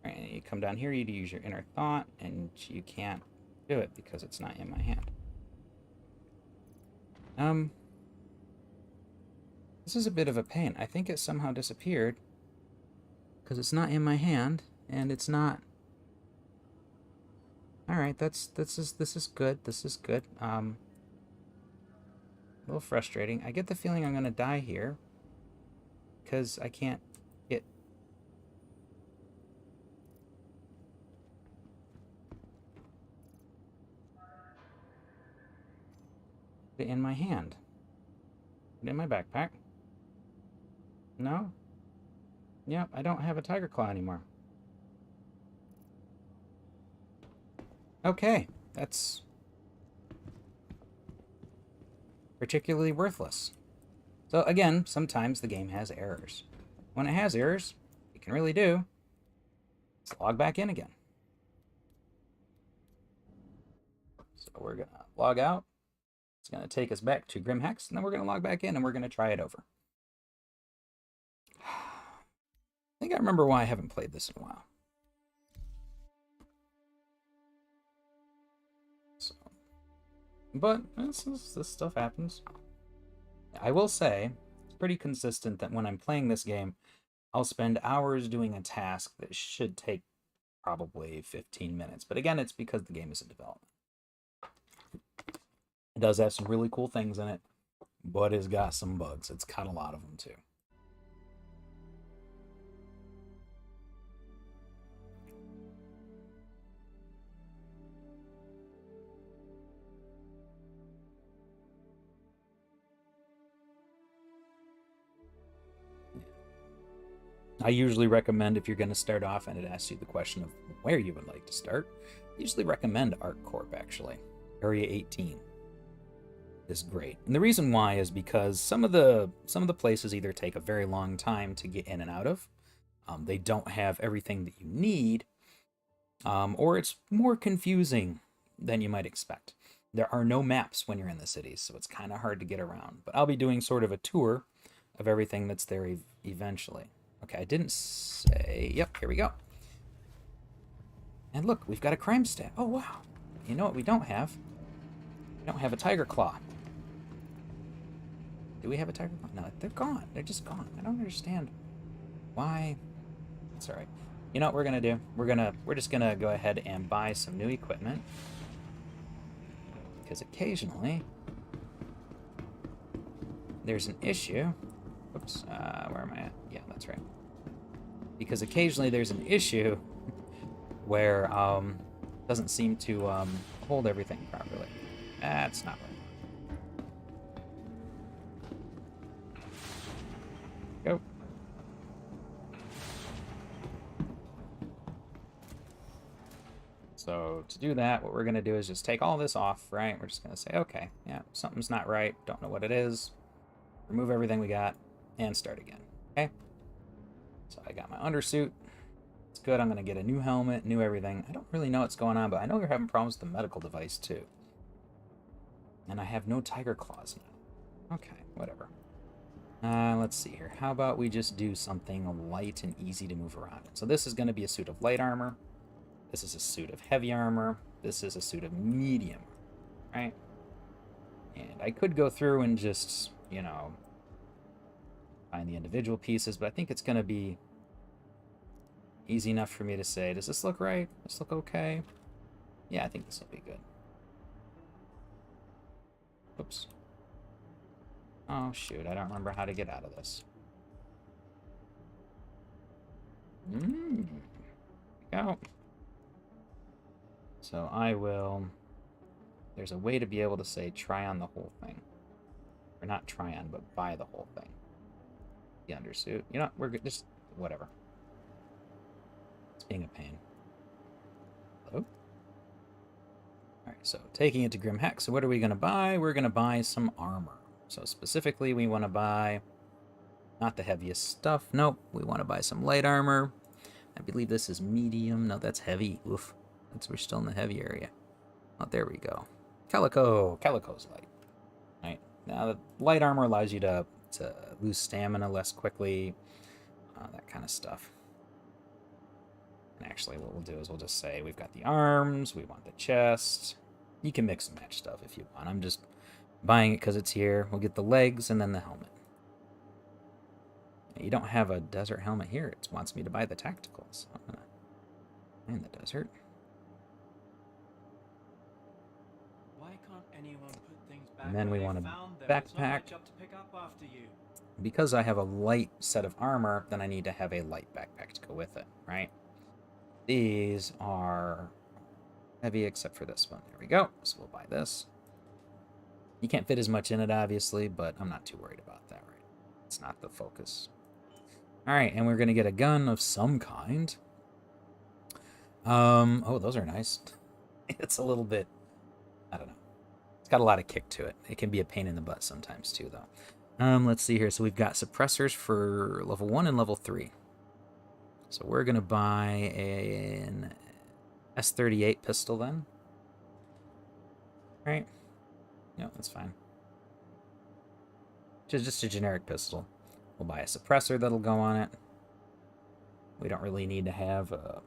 S1: All right, and you come down here, you use your inner thought, and you can't do it because it's not in my hand. This is a bit of a pain. I think it somehow disappeared because it's not in my hand, and it's not. All right, this is good. This is good. A little frustrating. I get the feeling I'm gonna die here because I can't get. It in my hand. Put it in my backpack. No? Yep, I don't have a Tiger Claw anymore. Okay, that's particularly worthless. So again, sometimes the game has errors. When it has errors, you can really do is log back in again. So we're going to log out. It's going to take us back to Grim Hex, and then we're going to log back in, and we're going to try it over. I think I remember why I haven't played this in a while. So, but this stuff happens. I will say, it's pretty consistent that when I'm playing this game, I'll spend hours doing a task that should take probably 15 minutes. But again, it's because the game is in development. It does have some really cool things in it, but it's got some bugs. It's got a lot of them too. I usually recommend, if you're going to start off and it asks you the question of where you would like to start, I usually recommend ArcCorp, actually. Area 18 is great. And the reason why is because some of the places either take a very long time to get in and out of, they don't have everything that you need, or it's more confusing than you might expect. There are no maps when you're in the cities, so it's kind of hard to get around. But I'll be doing sort of a tour of everything that's there eventually. Okay, I didn't say... Yep, here we go. And look, we've got a crime stat. Oh, wow. You know what we don't have? We don't have a tiger claw. Do we have a tiger claw? No, they're gone. They're just gone. I don't understand why. It's all right. You know what we're gonna do? We're just gonna go ahead and buy some new equipment, because occasionally there's an issue. Oops, where am I at? Yeah, that's right. Because occasionally there's an issue where it doesn't seem to hold everything properly. That's not right. Go. So to do that, what we're going to do is just take all this off, right? We're just going to say, okay, yeah, something's not right. Don't know what it is. Remove everything we got and start again, okay? So I got my undersuit. It's good. I'm going to get a new helmet, new everything. I don't really know what's going on, but I know you're having problems with the medical device too. And I have no tiger claws now. Okay, whatever. Let's see here. How about we just do something light and easy to move around in? So this is going to be a suit of light armor. This is a suit of heavy armor. This is a suit of medium, right? And I could go through and just, you know, find the individual pieces, but I think it's going to be easy enough for me to say, does this look right? Does this look okay? Yeah, I think this will be good. Oops. Oh, shoot. I don't remember how to get out of this. Go. So I will... There's a way to be able to say try on the whole thing. Or not try on, but buy the whole thing. The undersuit. You know, we're good. Just whatever. It's being a pain. Hello? Alright, so taking it to Grim Hex. So what are we going to buy? We're going to buy some armor. So specifically, we want to buy not the heaviest stuff. Nope, we want to buy some light armor. I believe this is medium. No, that's heavy. Oof. We're still in the heavy area. Oh, there we go. Calico. Calico's light. Right. Now, the light armor allows you to lose stamina less quickly. That kind of stuff. And actually, what we'll do is we'll just say we've got the arms. We want the chest. You can mix and match stuff if you want. I'm just buying it because it's here. We'll get the legs and then the helmet. You don't have a desert helmet here. It wants me to buy the tacticals. I'm gonna find the desert. And then we want a backpack. Because I have a light set of armor, then I need to have a light backpack to go with it, right? These are heavy except for this one. There we go. So we'll buy this. You can't fit as much in it, obviously, but I'm not too worried about that, right? It's not the focus. All right, and we're going to get a gun of some kind. Oh, those are nice. It's a little bit, I don't know. It's got a lot of kick to it. It can be a pain in the butt sometimes too, though. Let's see here. So we've got suppressors for level 1 and level 3. So we're going to buy an S38 pistol then. Right? No, that's fine. Just a generic pistol. We'll buy a suppressor that'll go on it. We don't really need to have a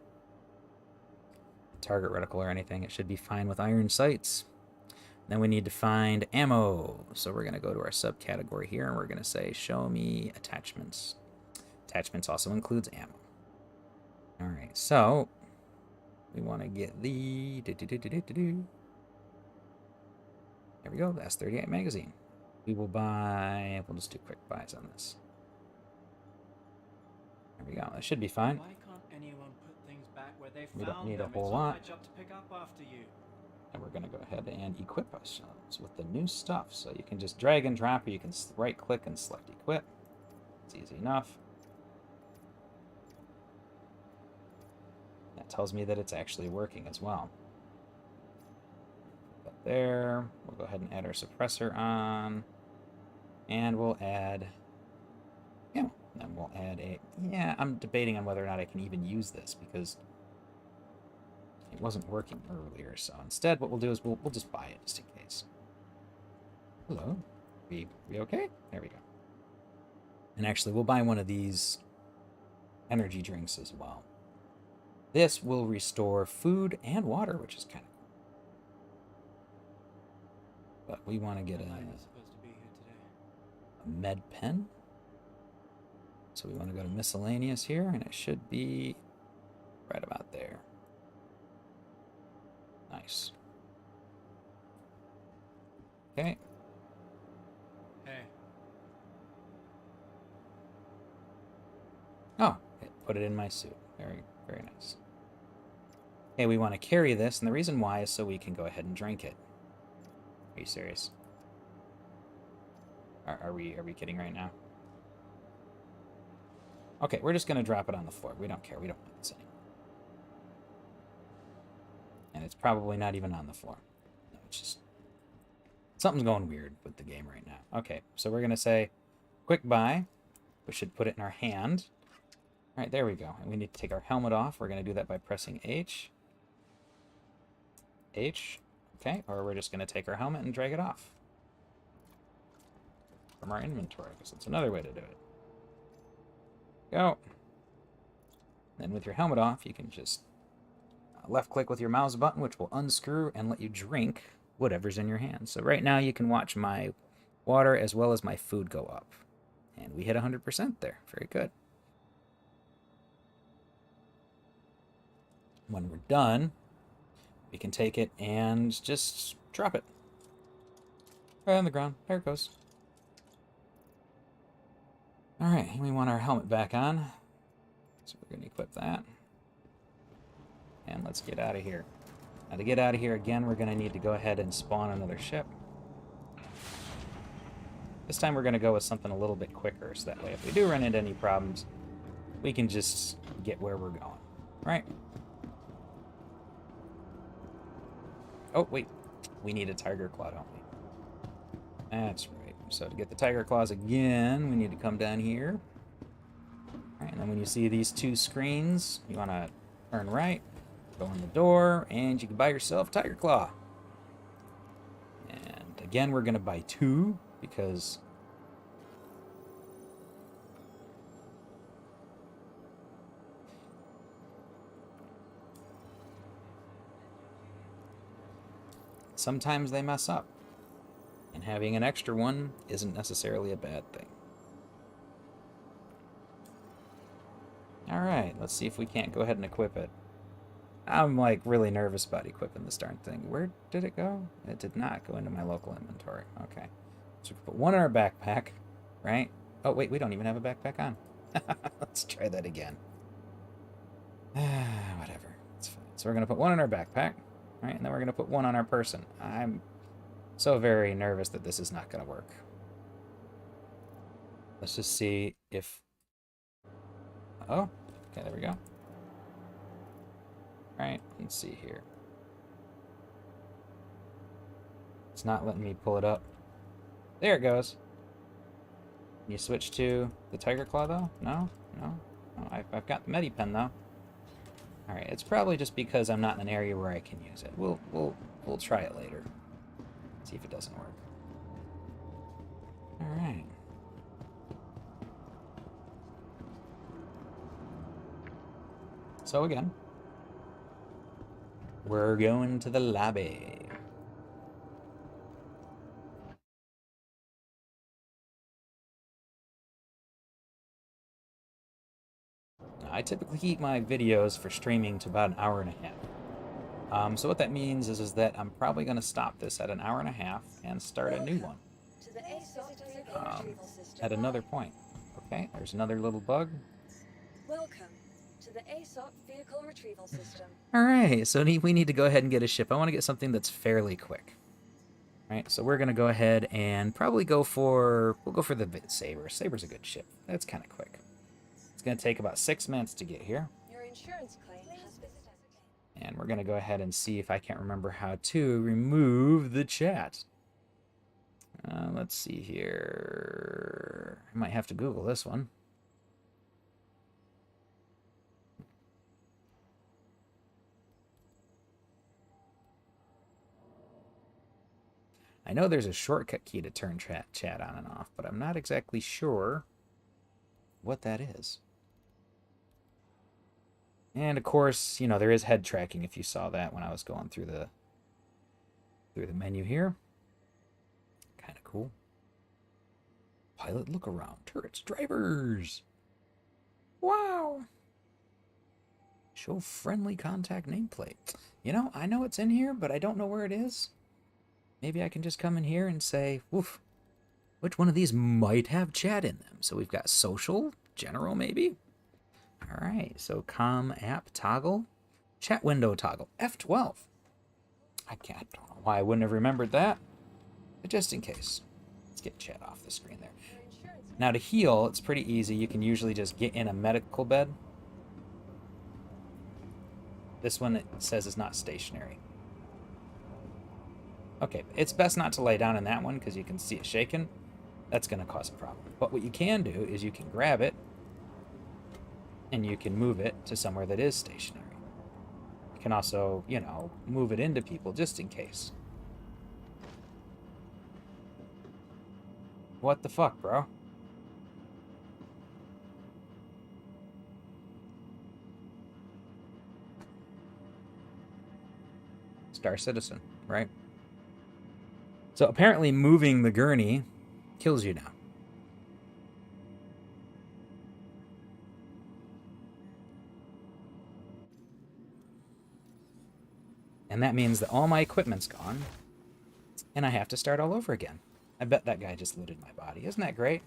S1: target reticle or anything. It should be fine with iron sights. Then we need to find ammo. So we're going to go to our subcategory here, and we're going to say, show me attachments. Attachments also includes ammo. All right, so we want to get the... There we go, the S38 magazine. We will buy... We'll just do quick buys on this. There we go. That should be fine.
S4: Why can't anyone put things back where they
S1: We don't
S4: found
S1: need a
S4: them?
S1: whole
S4: It's not
S1: lot.
S4: my job to pick up after you.
S1: And we're going to go ahead and equip ourselves with the new stuff. So you can just drag and drop, or you can right-click and select equip. It's easy enough. That tells me that it's actually working as well. Put that there. We'll go ahead and add our suppressor on. And we'll add ammo. Then we'll add a... Yeah, I'm debating on whether or not I can even use this, because it wasn't working earlier. So instead, what we'll do is we'll just buy it just in case. Hello? We okay? There we go. And actually, we'll buy one of these energy drinks as well. This will restore food and water, which is kind of cool. But we want to get
S4: I thought you were supposed to be here today.
S1: a med pen. So we want to go to miscellaneous here, and it should be right about there. Nice. Okay.
S4: Hey,
S1: Oh, it put it in my suit. Very, very nice. Okay, we want to carry this, and the reason why is so we can go ahead and drink it. Are you serious? Are we kidding right now? Okay, we're just gonna drop it on the floor. We don't care. We don't want this anymore. And it's probably not even on the floor. No, it's just something's going weird with the game right now. Okay, so we're gonna say quick buy. We should put it in our hand. All right, there we go. And we need to take our helmet off. We're gonna do that by pressing H. H. Okay, or we're just gonna take our helmet and drag it off from our inventory, because that's another way to do it. Go. Then with your helmet off, you can just left click with your mouse button, which will unscrew and let you drink whatever's in your hand. So right now you can watch my water as well as my food go up. And we hit 100% there. Very good. When we're done, we can take it and just drop it. Right on the ground. There it goes. Alright, we want our helmet back on. So we're going to equip that. And let's get out of here. Now to get out of here again, we're going to need to go ahead and spawn another ship. This time we're going to go with something a little bit quicker, so that way if we do run into any problems, we can just get where we're going. Right? Oh, wait. We need a tiger claw, don't we? That's right. So to get the tiger claws again, we need to come down here. Alright, and then when you see these two screens, you want to turn right, go in the door, and you can buy yourself tiger claw. And again, we're going to buy 2, because sometimes they mess up. And having an extra one isn't necessarily a bad thing. Alright, let's see if we can't go ahead and equip it. I'm like really nervous about equipping this darn thing. Where did it go? It did not go into my local inventory. Okay. So we can put one in our backpack, right? Oh, wait, we don't even have a backpack on. Let's try that again. Whatever. It's fine. So we're going to put one in our backpack, right? And then we're going to put one on our person. I'm so very nervous that this is not going to work. Let's just see if... Oh, okay, there we go. Alright, let's see here. It's not letting me pull it up. There it goes. You switch to the Tiger Claw, though? No? No? Oh, I've got the Medipen, though. Alright, it's probably just because I'm not in an area where I can use it. We'll try it later. See if it doesn't work. Alright. So again, we're going to the lobby. I typically keep my videos for streaming to about an hour and a half. So what that means is that I'm probably going to stop this at an hour and a half and start a new one
S3: To the ASOP vehicle retrieval system.
S1: at another point. Okay, there's another little bug.
S3: Welcome to the ASOP vehicle retrieval system.
S1: All right, so we need to go ahead and get a ship. I want to get something that's fairly quick. All right, so we're going to go ahead and probably we'll go for the Saber. Saber's a good ship. That's kind of quick. It's going to take about 6 minutes to get here.
S3: Your insurance claim has been designated.
S1: And we're going to go ahead and see if I can't remember how to remove the chat. Let's see here. I might have to Google this one. I know there's a shortcut key to turn chat on and off, but I'm not exactly sure what that is. And of course, you know, there is head tracking if you saw that when I was going through the menu here. Kind of cool. Pilot look around, turrets, drivers. Wow. Show friendly contact nameplate. You know, I know it's in here, but I don't know where it is. Maybe I can just come in here and say, woof, which one of these might have chat in them? So we've got social, general maybe. All right, so com app toggle, chat window toggle, F12. I don't know why I wouldn't have remembered that, but just in case. Let's get chat off the screen there.
S3: Your insurance
S1: Now to heal, it's pretty easy. You can usually just get in a medical bed. This one, it says, is not stationary. Okay, it's best not to lay down in that one because you can see it shaking. That's going to cause a problem. But what you can do is you can grab it and you can move it to somewhere that is stationary. You can also, you know, move it into people just in case. What the fuck, bro? Star Citizen, right? So apparently moving the gurney kills you now. And that means that all my equipment's gone, and I have to start all over again. I bet that guy just looted my body. Isn't that great?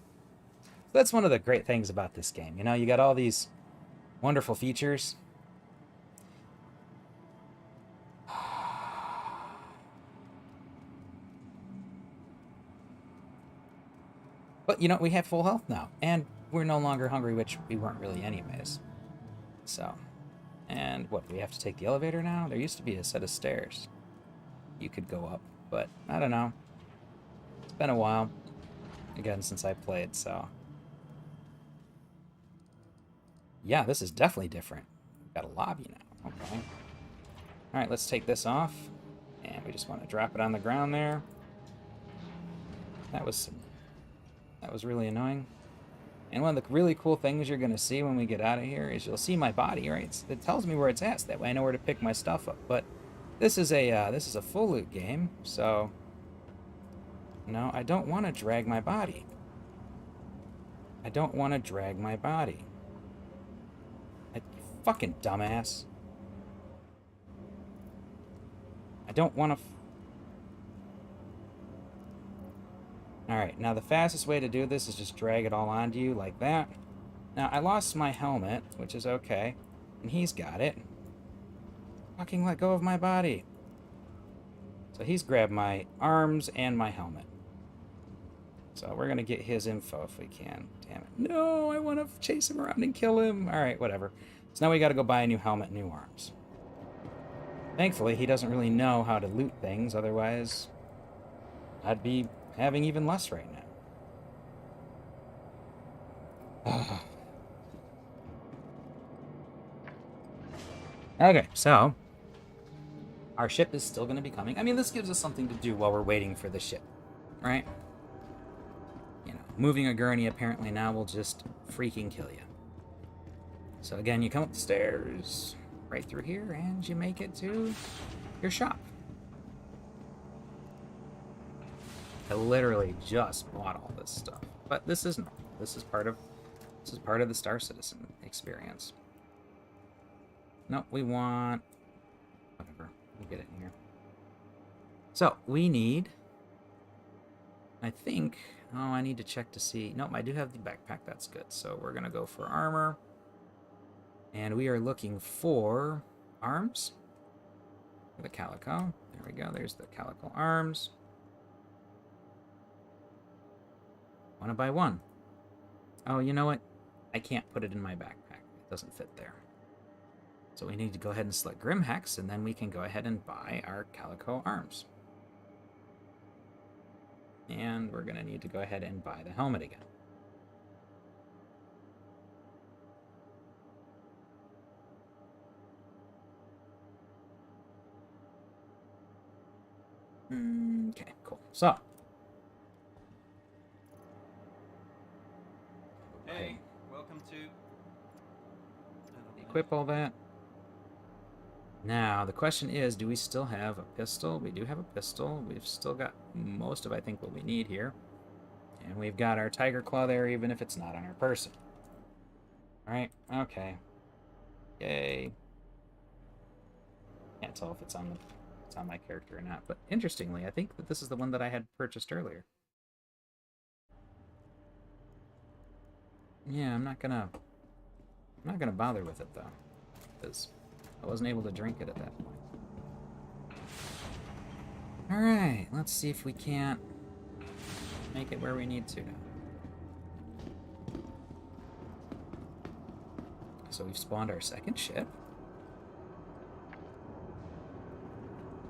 S1: So that's one of the great things about this game. You know, you got all these wonderful features. But, you know, we have full health now, and we're no longer hungry, which we weren't really anyways. So, and what, do we have to take the elevator now? There used to be a set of stairs you could go up, but I don't know. It's been a while, again, since I played, so. Yeah, this is definitely different. We've got a lobby now, okay. All right, let's take this off, and we just want to drop it on the ground there. That was really annoying. And one of the really cool things you're going to see when we get out of here is you'll see my body, right? It tells me where it's at, so that way I know where to pick my stuff up. But this is a full loot game, so no, I don't want to drag my body. I don't want to drag my body. Fucking dumbass. I don't want to. Alright, now the fastest way to do this is just drag it all onto you like that. Now, I lost my helmet, which is okay. And he's got it. Fucking let go of my body. So he's grabbed my arms and my helmet. So we're going to get his info if we can. Damn it. No, I want to chase him around and kill him. Alright, whatever. So now we got to go buy a new helmet and new arms. Thankfully, he doesn't really know how to loot things, otherwise I'd be having even less right now. Okay, so our ship is still going to be coming. I mean, this gives us something to do while we're waiting for the ship, right? You know, moving a gurney apparently now will just freaking kill you. So again, you come up the stairs right through here, and you make it to your shop. I literally just bought all this stuff, but this is normal. This is part of the Star Citizen experience. No, we want whatever. We'll get it in here. So we need. I think. Oh, I need to check to see. Nope, I do have the backpack. That's good. So we're gonna go for armor, and we are looking for arms. For the calico. There we go. There's the calico arms. Want to buy one? Oh, you know what? I can't put it in my backpack. It doesn't fit there. So we need to go ahead and select Grimhex, and then we can go ahead and buy our calico arms. And we're going to need to go ahead and buy the helmet again. Okay, cool. So.
S4: Hey, welcome to...
S1: Equip all that. Now, the question is, do we still have a pistol? We do have a pistol. We've still got most of, I think, what we need here. And we've got our Tiger Claw there, even if it's not on our person. Alright, okay. Yay. Can't tell if it's on my character or not. But interestingly, I think that this is the one that I had purchased earlier. Yeah, I'm not gonna bother with it, though. Because I wasn't able to drink it at that point. Alright, let's see if we can't make it where we need to now. So we've spawned our second ship.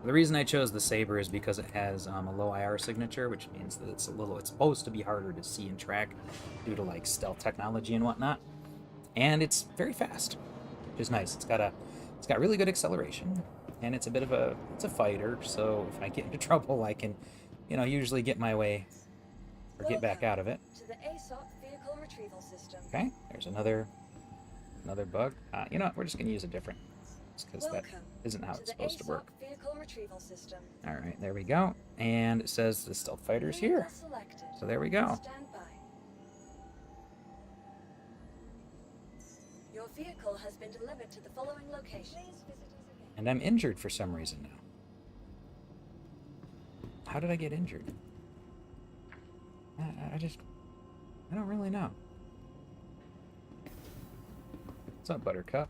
S1: The reason I chose the Saber is because it has a low IR signature, which means that it's supposed to be harder to see and track due to like stealth technology and whatnot. And it's very fast, which is nice. It's got really good acceleration, and it's a fighter. So if I get into trouble, I can, usually get my way or get back out of it.
S3: To the ASOP vehicle retrieval system.
S1: Okay, there's another bug. You know what? We're just gonna use a different, because that isn't how it's supposed to work.
S3: Vehicle retrieval system.
S1: All right, there we go. And it says the stealth fighter's here.
S3: Selected.
S1: So there we go.
S3: Stand by. Your vehicle has been delivered to the following location. Please visit us again.
S1: And I'm injured for some reason now. How did I get injured? I don't really know. What's up, Buttercup?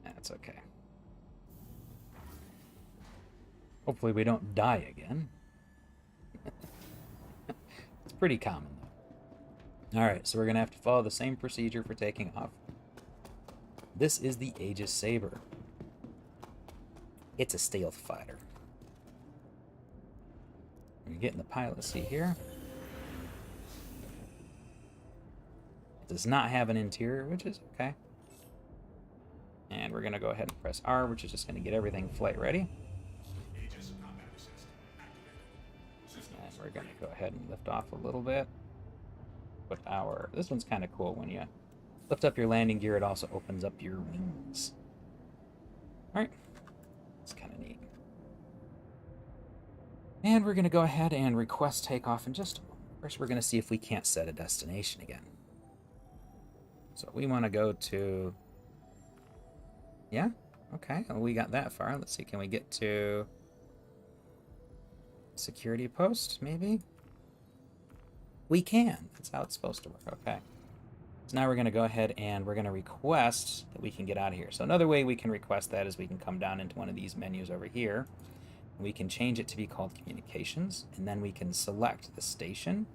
S1: That's okay. Hopefully we don't die again. It's pretty common, though. Alright, so we're going to have to follow the same procedure for taking off. This is the Aegis Saber. It's a stealth fighter. You're getting the pilot seat here. It does not have an interior, which is okay. And we're going to go ahead and press R, which is just going to get everything flight ready. And we're going to go ahead and lift off a little bit. Put our... This one's kind of cool. When you lift up your landing gear, it also opens up your wings. Alright. It's kind of neat. And we're going to go ahead and request takeoff in just a moment. First, we're going to see if we can't set a destination again. So we want to go to... Yeah? Okay, well, we got that far. Let's see, can we get to... security post, maybe? We can. That's how it's supposed to work. Okay. So now we're going to go ahead and we're going to request that we can get out of here. So another way we can request that is we can come down into one of these menus over here. We can change it to be called communications, and then we can select the station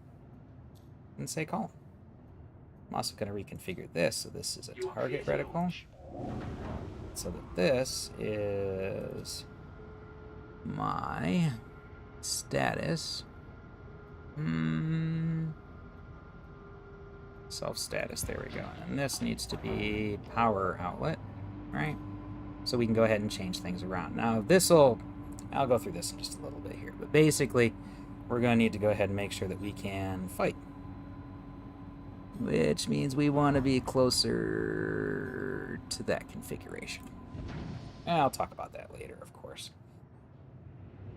S1: and say call. I'm also going to reconfigure this, so this is a target reticle, so that this is my status. Self status, there we go. And this needs to be power outlet, right? So we can go ahead and change things around. Now I'll go through this in just a little bit here, but basically we're going to need to go ahead and make sure that we can fight. Which means we want to be closer to that configuration. I'll talk about that later, of course.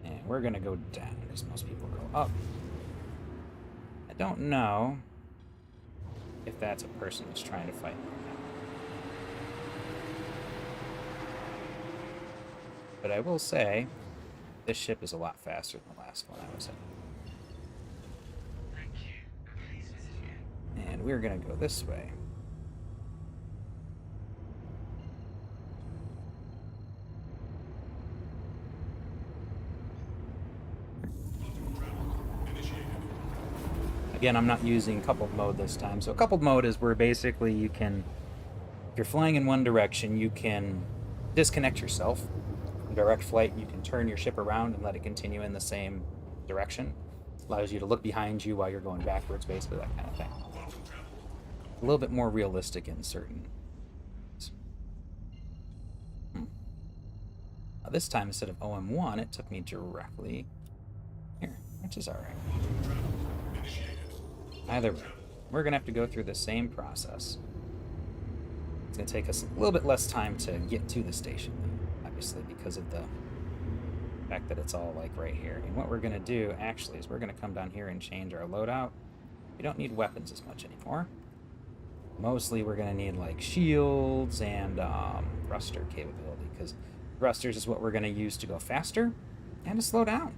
S1: And we're going to go down, as most people go up. I don't know if that's a person who's trying to fight me or not. But I will say, this ship is a lot faster than the last one I was in. And we're going to go this way. Again, I'm not using coupled mode this time. So coupled mode is where basically you can, if you're flying in one direction, you can disconnect yourself. In direct flight, you can turn your ship around and let it continue in the same direction. Allows you to look behind you while you're going backwards, basically, that kind of thing. A little bit more realistic in certain. Now this time, instead of OM1, it took me directly here, which is alright. Either way, we're going to have to go through the same process. It's going to take us a little bit less time to get to the station, obviously, because of the fact that it's all like right here. And what we're going to do, actually, is we're going to come down here and change our loadout. We don't need weapons as much anymore. Mostly we're going to need like shields and thruster capability, because thrusters is what we're going to use to go faster and to slow down.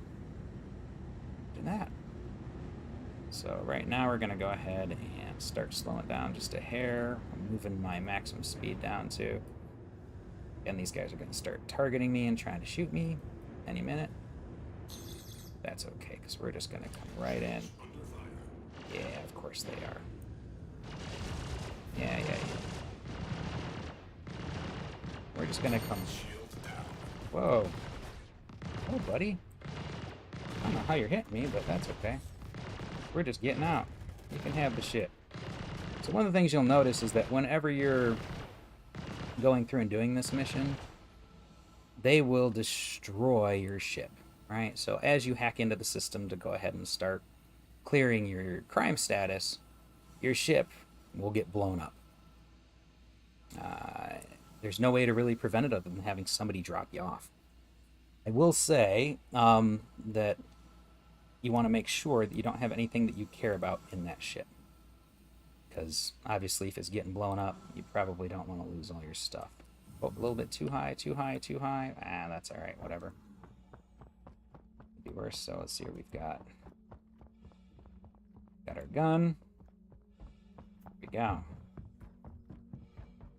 S1: Do that. So right now we're going to go ahead and start slowing down just a hair. I'm moving my maximum speed down too. And these guys are going to start targeting me and trying to shoot me any minute. That's okay, because we're just going to come right in. Yeah, of course they are. Yeah. We're just going to come... Whoa. Oh, buddy. I don't know how you're hitting me, but that's okay. We're just getting out. You can have the shit. So one of the things you'll notice is that whenever you're going through and doing this mission, they will destroy your ship, right? So as you hack into the system to go ahead and start clearing your crime status, your ship will get blown up. There's no way to really prevent it other than having somebody drop you off. I will say that you want to make sure that you don't have anything that you care about in that ship. Because obviously if it's getting blown up, you probably don't want to lose all your stuff. Oh, a little bit too high. Ah, that's alright, whatever. Could be worse, so let's see what we've got. Got our gun. Here we go.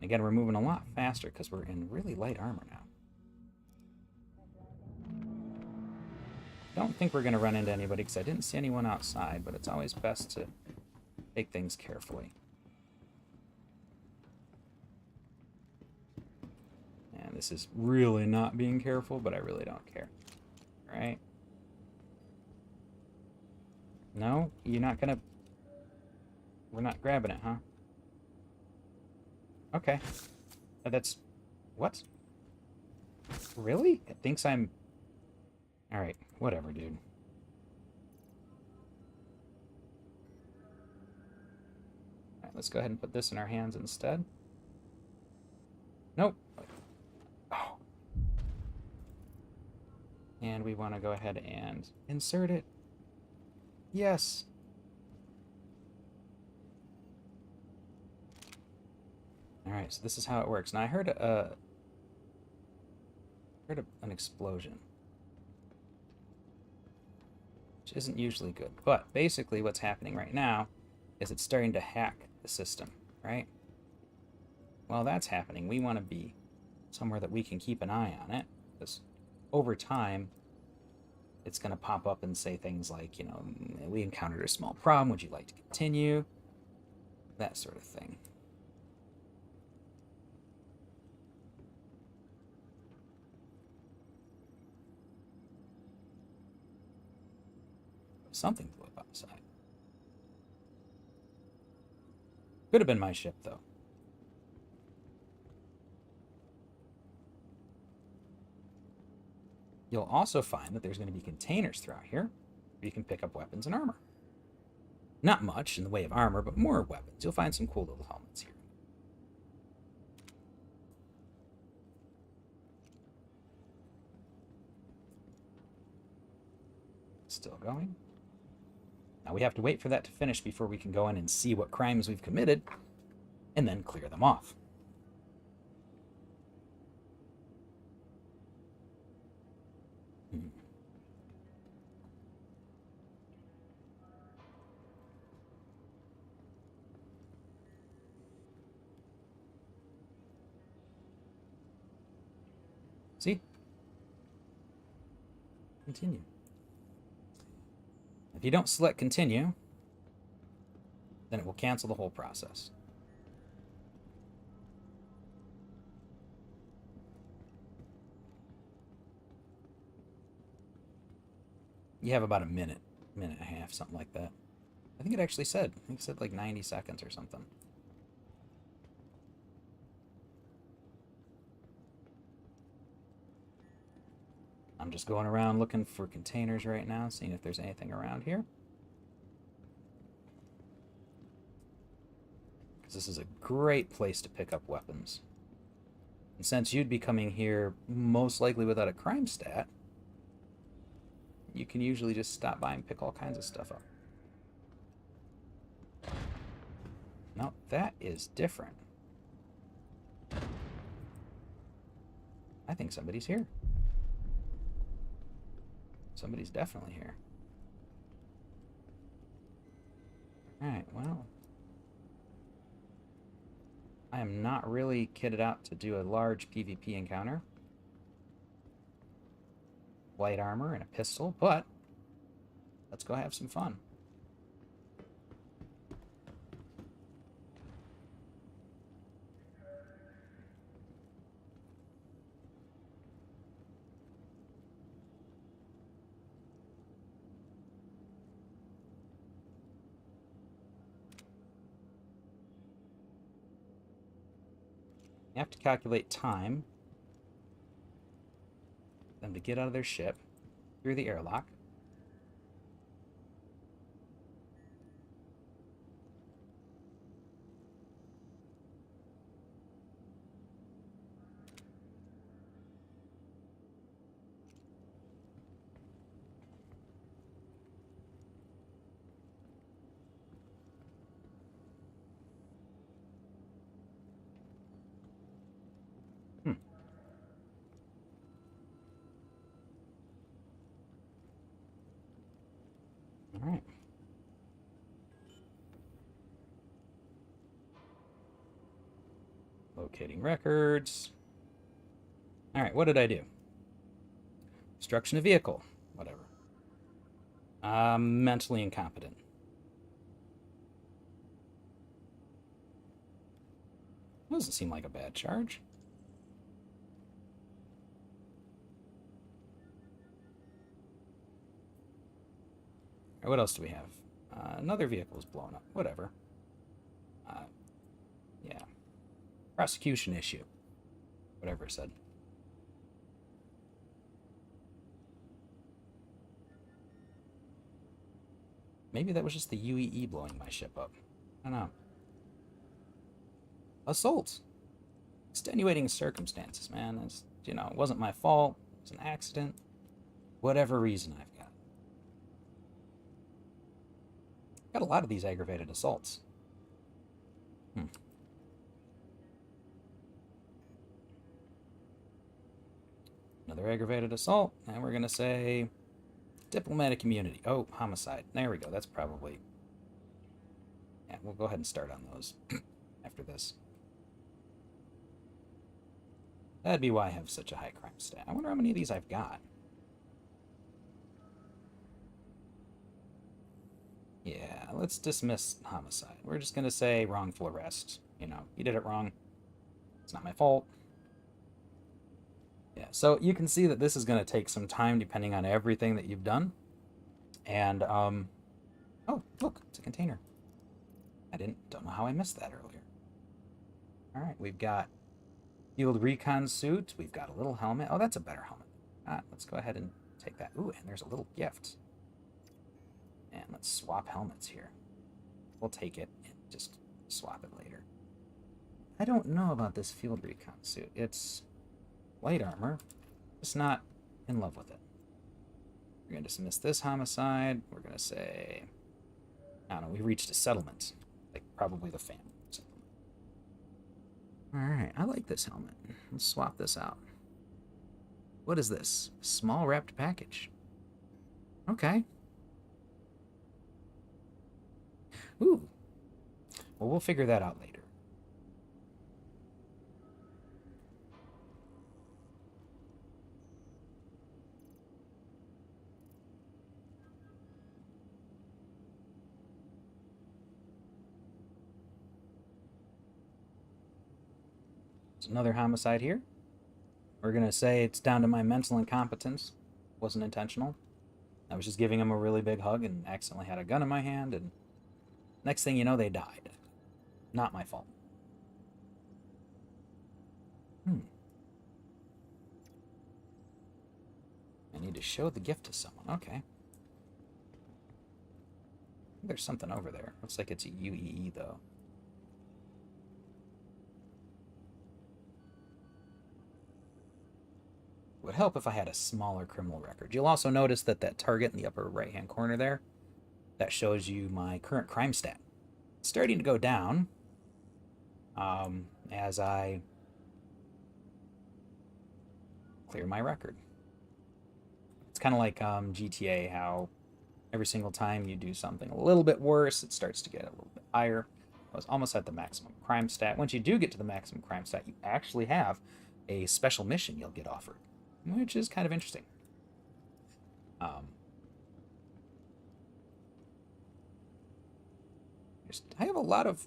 S1: Again, we're moving a lot faster because we're in really light armor now. Don't think we're going to run into anybody because I didn't see anyone outside, but it's always best to take things carefully. And this is really not being careful, but I really don't care. All right? No? You're not going to... We're not grabbing it, huh? Okay. That's... What? Really? It thinks I'm... Alright, whatever, dude. Alright, let's go ahead and put this in our hands instead. Nope. Oh. And we want to go ahead and insert it. Yes. Alright, so this is how it works. Now I heard an explosion, which isn't usually good. But basically what's happening right now is it's starting to hack the system, right? While that's happening, we want to be somewhere that we can keep an eye on it, because over time it's going to pop up and say things like, you know, we encountered a small problem, would you like to continue? That sort of thing. something blew up on the side. Could have been my ship, though. You'll also find that there's going to be containers throughout here where you can pick up weapons and armor. Not much in the way of armor, but more weapons. You'll find some cool little helmets here. Still going. Now we have to wait for that to finish before we can go in and see what crimes we've committed and then clear them off. See? Continue. If you don't select continue, then it will cancel the whole process. You have about a minute and a half, something like that. I think it actually said, I think it said like 90 seconds or something. I'm just going around looking for containers right now, seeing if there's anything around here. Because this is a great place to pick up weapons. And since you'd be coming here most likely without a crime stat, you can usually just stop by and pick all kinds of stuff up. No, that is different. I think somebody's here. Somebody's definitely here. Alright, well. I am not really kitted out to do a large PvP encounter. Light armor and a pistol, but let's go have some fun. You have to calculate time for them to get out of their ship through the airlock. All right. Locating records. All right, what did I do? Destruction of vehicle. Whatever. Mentally incompetent. Doesn't seem like a bad charge. All right, what else do we have? Another vehicle is blown up. Whatever. Yeah. Prosecution issue. Whatever it said. Maybe that was just the UEE blowing my ship up. I don't know. Assault. Extenuating circumstances, man. It's, you know, it wasn't my fault. It was an accident. Whatever reason I've got. Got a lot of these aggravated assaults. Another aggravated assault. And we're going to say diplomatic immunity. Oh, homicide. There we go. That's probably... Yeah, we'll go ahead and start on those after this. That'd be why I have such a high crime stat. I wonder how many of these I've got. Yeah, let's dismiss homicide. We're just going to say wrongful arrest. You know, you did it wrong. It's not my fault. Yeah, so you can see that this is going to take some time depending on everything that you've done. And, oh, look, it's a container. Don't know how I missed that earlier. All right, we've got field recon suit. We've got a little helmet. Oh, that's a better helmet. Let's go ahead and take that. Ooh, and there's a little gift. And let's swap helmets here. We'll take it and just swap it later. I don't know about this field recon suit. It's light armor. Just not in love with it. We're going to dismiss this homicide. We're going to say, I don't know, we reached a settlement. Like, probably the family settlement. Alright, I like this helmet. Let's swap this out. What is this? Small wrapped package. Okay. Ooh. Well, we'll figure that out later. There's another homicide here. We're going to say it's down to my mental incompetence. Wasn't intentional. I was just giving him a really big hug and accidentally had a gun in my hand, and next thing you know, they died. Not my fault. I need to show the gift to someone. Okay. There's something over there. Looks like it's a UEE, though. It would help if I had a smaller criminal record. You'll also notice that target in the upper right-hand corner there, that shows you my current crime stat. It's starting to go down as I clear my record. It's kind of like GTA, how every single time you do something a little bit worse, it starts to get a little bit higher. I was almost at the maximum crime stat. Once you do get to the maximum crime stat, you actually have a special mission you'll get offered, which is kind of interesting. I have a lot of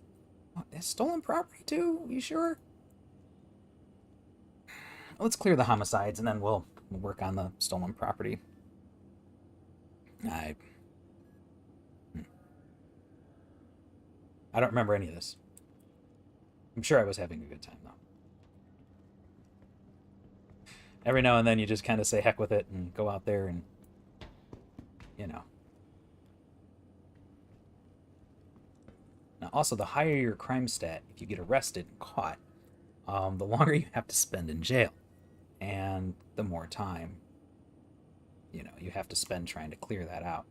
S1: stolen property too. You sure? Let's clear the homicides and then we'll work on the stolen property. I don't remember any of this. I'm sure I was having a good time though. Every now and then you just kind of say heck with it and go out there and, you know. Now, also, the higher your crime stat, if you get arrested and caught, the longer you have to spend in jail. And the more time, you know, you have to spend trying to clear that out.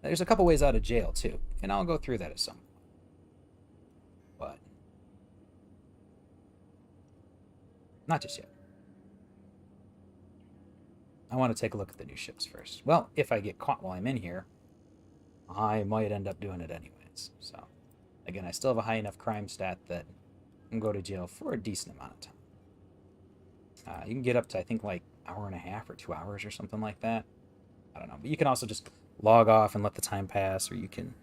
S1: There's a couple ways out of jail, too. And I'll go through that at some point. But not just yet. I want to take a look at the new ships first. Well, if I get caught while I'm in here, I might end up doing it anyways. So, again, I still have a high enough crime stat that I can go to jail for a decent amount of time. You can get up to, I think, like hour and a half or 2 hours or something like that. I don't know. But you can also just log off and let the time pass, or you can,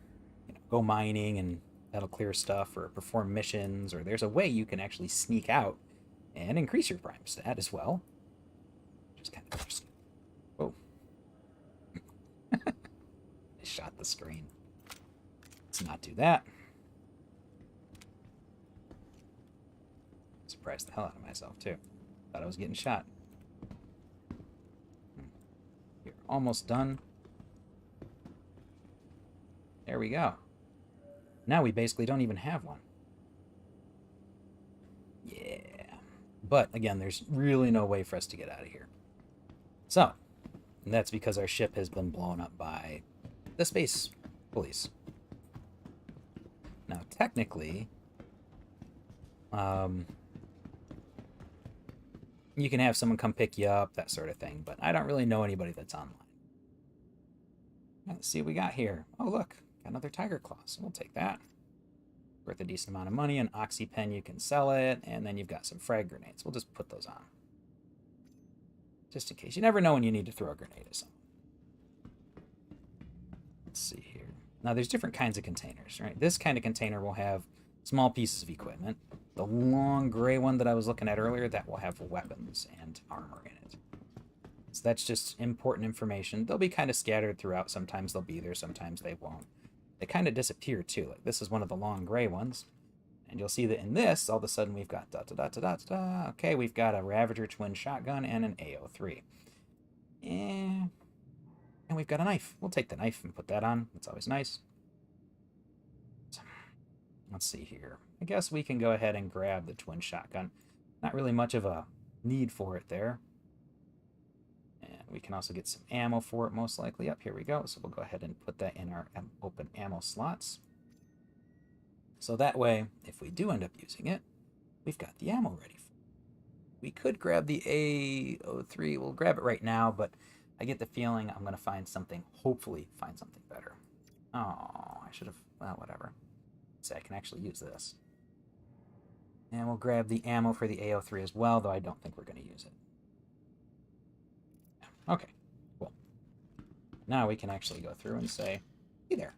S1: you know, go mining and that'll clear stuff, or perform missions, or there's a way you can actually sneak out and increase your crime stat as well. Just kind of interesting. Whoa. I shot the screen. Let's not do that. Surprised the hell out of myself, too. Thought I was getting shot. You're almost done. There we go. Now we basically don't even have one. Yeah. But, again, there's really no way for us to get out of here. So, and that's because our ship has been blown up by the space police. Now, technically, you can have someone come pick you up, that sort of thing, but I don't really know anybody that's online. Let's see what we got here. Oh, look, got another Tiger Claw, so we'll take that. Worth a decent amount of money. An Oxy Pen, you can sell it, and then you've got some frag grenades. We'll just put those on. Just in case. You never know when you need to throw a grenade at someone. Let's see here. Now, there's different kinds of containers, right? This kind of container will have small pieces of equipment. The long gray one that I was looking at earlier, that will have weapons and armor in it. So that's just important information. They'll be kind of scattered throughout. Sometimes they'll be there, sometimes they won't. They kind of disappear too. Like this is one of the long gray ones. And you'll see that in this, all of a sudden we've got da-da-da-da-da-da. Okay, we've got a Ravager twin shotgun and an AO3. And we've got a knife. We'll take the knife and put that on. That's always nice. Let's see here. I guess we can go ahead and grab the twin shotgun. Not really much of a need for it there. And we can also get some ammo for it, most likely. Up here we go. So we'll go ahead and put that in our open ammo slots. So that way, if we do end up using it, we've got the ammo ready. We could grab the AO3. We'll grab it right now, but I get the feeling I'm going to find something, hopefully find something better. Oh, I should have, well, whatever. Say I can actually use this. And we'll grab the ammo for the AO3 as well, though I don't think we're going to use it. Okay, cool. Now we can actually go through and say, hey there.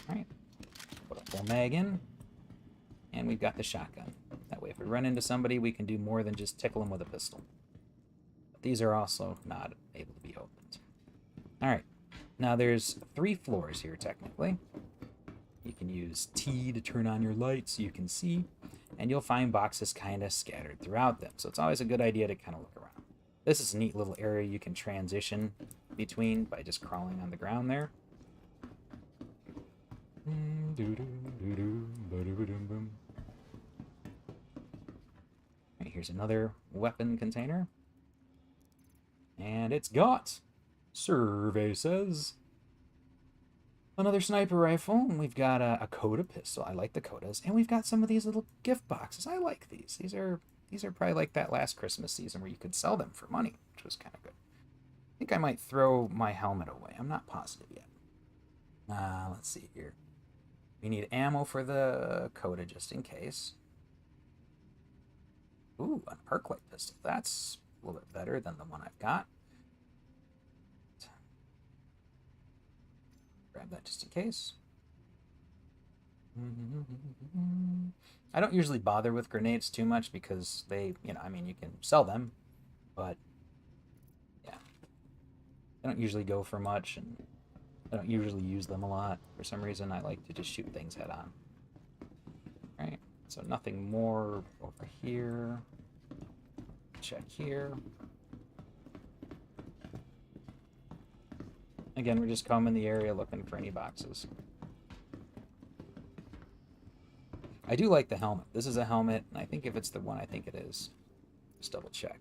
S1: All right. Put a full mag in, and we've got the shotgun. That way, if we run into somebody, we can do more than just tickle them with a pistol. But these are also not able to be opened. All right. Now, there's 3 floors here, technically. You can use T to turn on your lights, you can see, and you'll find boxes kind of scattered throughout them. So it's always a good idea to kind of look around. This is a neat little area you can transition between by just crawling on the ground there. Right, here's another weapon container. And it's got, survey says, another sniper rifle. And we've got a Koda pistol. I like the Kodas. And we've got some of these little gift boxes. I like these. These are probably like that last Christmas season where you could sell them for money, which was kind of good. I think I might throw my helmet away. I'm not positive yet. Let's see here. We need ammo for the Koda just in case. Ooh, an Arclight pistol. That's a little bit better than the one I've got. Grab that just in case. I don't usually bother with grenades too much because they, I mean, you can sell them, but yeah. I don't usually go for much, and I don't usually use them a lot. For some reason, I like to just shoot things head on. Right, so nothing more over here. Check here. Again, we're just combing the area looking for any boxes. I do like the helmet. This is a helmet, and I think if it's the one I think it is, just double check.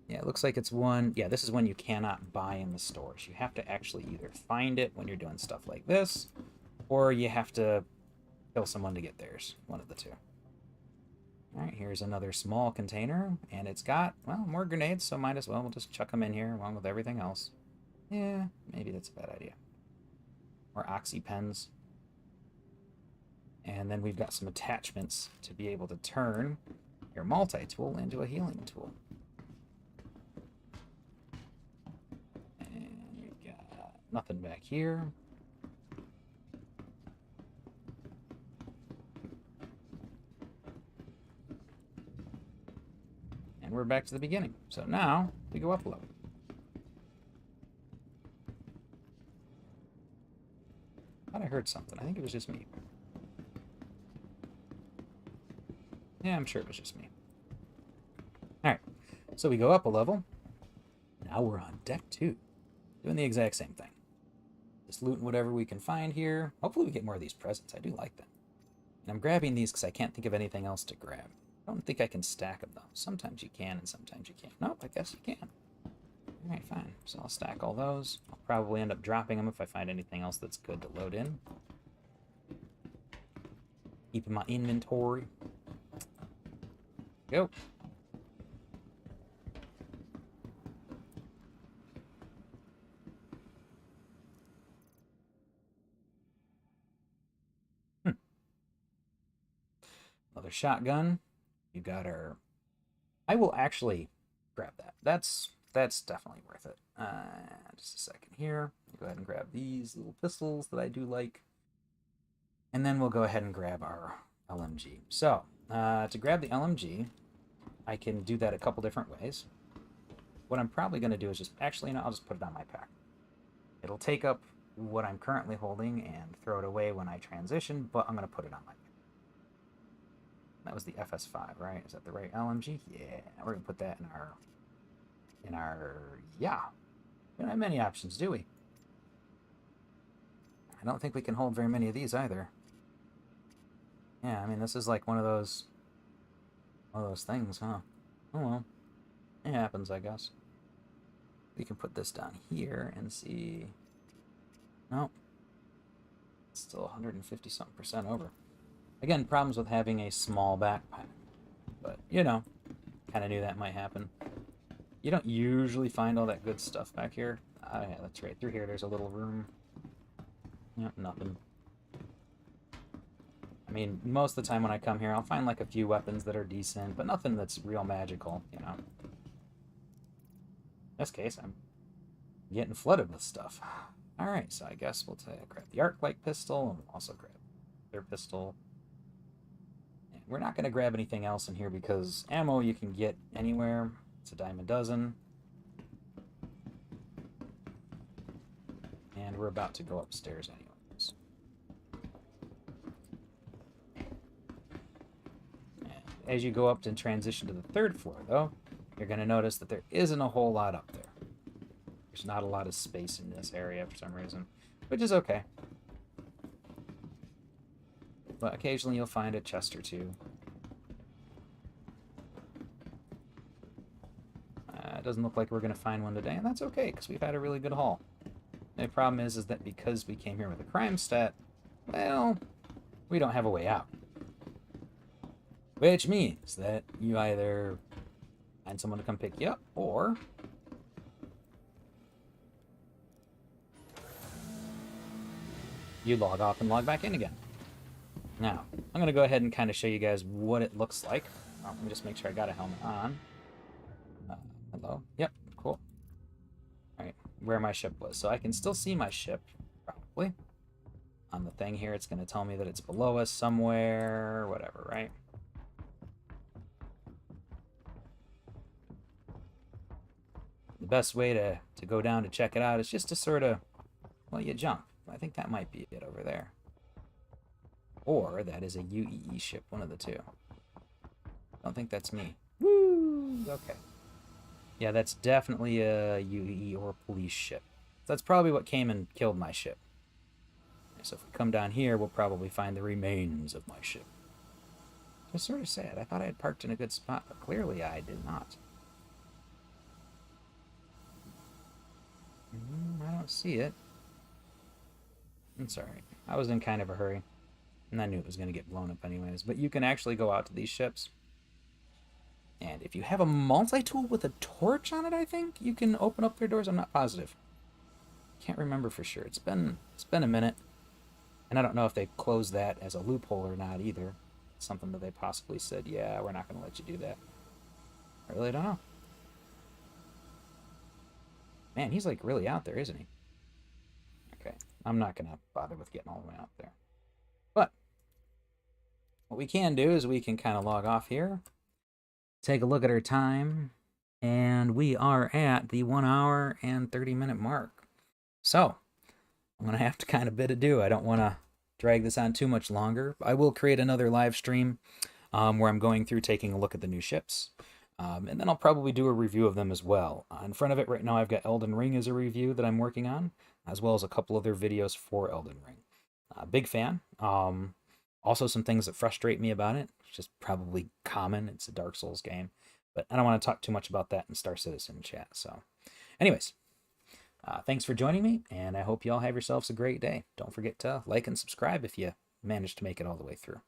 S1: Yeah, it looks like it's one. Yeah, this is one you cannot buy in the stores. You have to actually either find it when you're doing stuff like this, or you have to kill someone to get theirs. One of the two. All right, here's another small container, and it's got, well, more grenades, so might as well. We'll just chuck them in here along with everything else. Yeah, maybe that's a bad idea. Or oxy pens. And then we've got some attachments to be able to turn your multi-tool into a healing tool. And we've got nothing back here. And we're back to the beginning. So now we go up a level. I thought I heard something. I think it was just me. Yeah, I'm sure it was just me. Alright, so we go up a level. Now we're on deck 2. Doing the exact same thing. Just looting whatever we can find here. Hopefully we get more of these presents. I do like them. And I'm grabbing these because I can't think of anything else to grab. I don't think I can stack them, though. Sometimes you can and sometimes you can't. Nope, I guess you can. Alright, fine. So I'll stack all those. I'll probably end up dropping them if I find anything else that's good to load in. Keep in my inventory. Go. Another shotgun. You got our... I will actually grab that. That's definitely worth it. Just a second here. Go ahead and grab these little pistols that I do like. And then we'll go ahead and grab our LMG. So, to grab the LMG, I can do that a couple different ways. what I'm probably going to do is just, actually, I'll just put it on my pack. It'll take up what I'm currently holding and throw it away when I transition, but I'm going to put it on my pack. That was the FS5, right? Is that the right LMG? Yeah, we're going to put that in our, yeah. We don't have many options, do we? I don't think we can hold very many of these either. Yeah, I mean, this is like one of those things, huh? Oh well. It happens, I guess. We can put this down here and see. No. It's still 150-something% over. Again, problems with having a small backpack. But, you know, kind of knew that might happen. You don't usually find all that good stuff back here. Oh, yeah, that's right. Through here, there's a little room. Yep, nothing. I mean, most of the time when I come here, I'll find like a few weapons that are decent, but nothing that's real magical, you know. In this case, I'm getting flooded with stuff. Alright, so I guess we'll grab the arc-light pistol, and we'll also grab their pistol. And we're not going to grab anything else in here because ammo you can get anywhere. It's a dime a dozen. And we're about to go upstairs anyways. As you go up and transition to the 3rd floor, though, you're going to notice that there isn't a whole lot up there. There's not a lot of space in this area for some reason, which is okay. But occasionally you'll find a chest or two. It doesn't look like we're going to find one today, and that's okay, because we've had a really good haul. The problem is that because we came here with a crime stat, well, we don't have a way out. Which means that you either find someone to come pick you up, or you log off and log back in again. Now, I'm going to go ahead and kind of show you guys what it looks like. Let me just make sure I got a helmet on. Hello? Yep, cool. Alright, where my ship was. So I can still see my ship, probably. On the thing here, it's going to tell me that it's below us somewhere, whatever, right? The best way to go down to check it out is just to sort of, well, you jump. I think that might be it over there. Or that is a UEE ship, one of the two. Don't think that's me. Woo! Okay. Yeah, that's definitely a UEE or police ship. So that's probably what came and killed my ship. So if we come down here, we'll probably find the remains of my ship. Just sort of sad. I thought I had parked in a good spot, but clearly I did not. I don't see it. It's alright. I was in kind of a hurry. And I knew it was going to get blown up anyways. But you can actually go out to these ships. And if you have a multi-tool with a torch on it, I think, you can open up their doors. I'm not positive. Can't remember for sure. It's been a minute. And I don't know if they closed that as a loophole or not either. It's something that they possibly said, yeah, we're not going to let you do that. I really don't know. Man, he's like really out there, isn't he? Okay, I'm not going to bother with getting all the way out there. But what we can do is we can kind of log off here. Take a look at our time. And we are at the 1 hour and 30-minute mark. So, I'm going to have to kind of bid adieu. I don't want to drag this on too much longer. I will create another live stream where I'm going through taking a look at the new ships. And then I'll probably do a review of them as well. In front of it right now, I've got Elden Ring as a review that I'm working on, as well as a couple other videos for Elden Ring. Big fan. Also some things that frustrate me about it. It's just probably common. It's a Dark Souls game. But I don't want to talk too much about that in Star Citizen chat. So anyways, thanks for joining me, and I hope you all have yourselves a great day. Don't forget to like and subscribe if you managed to make it all the way through.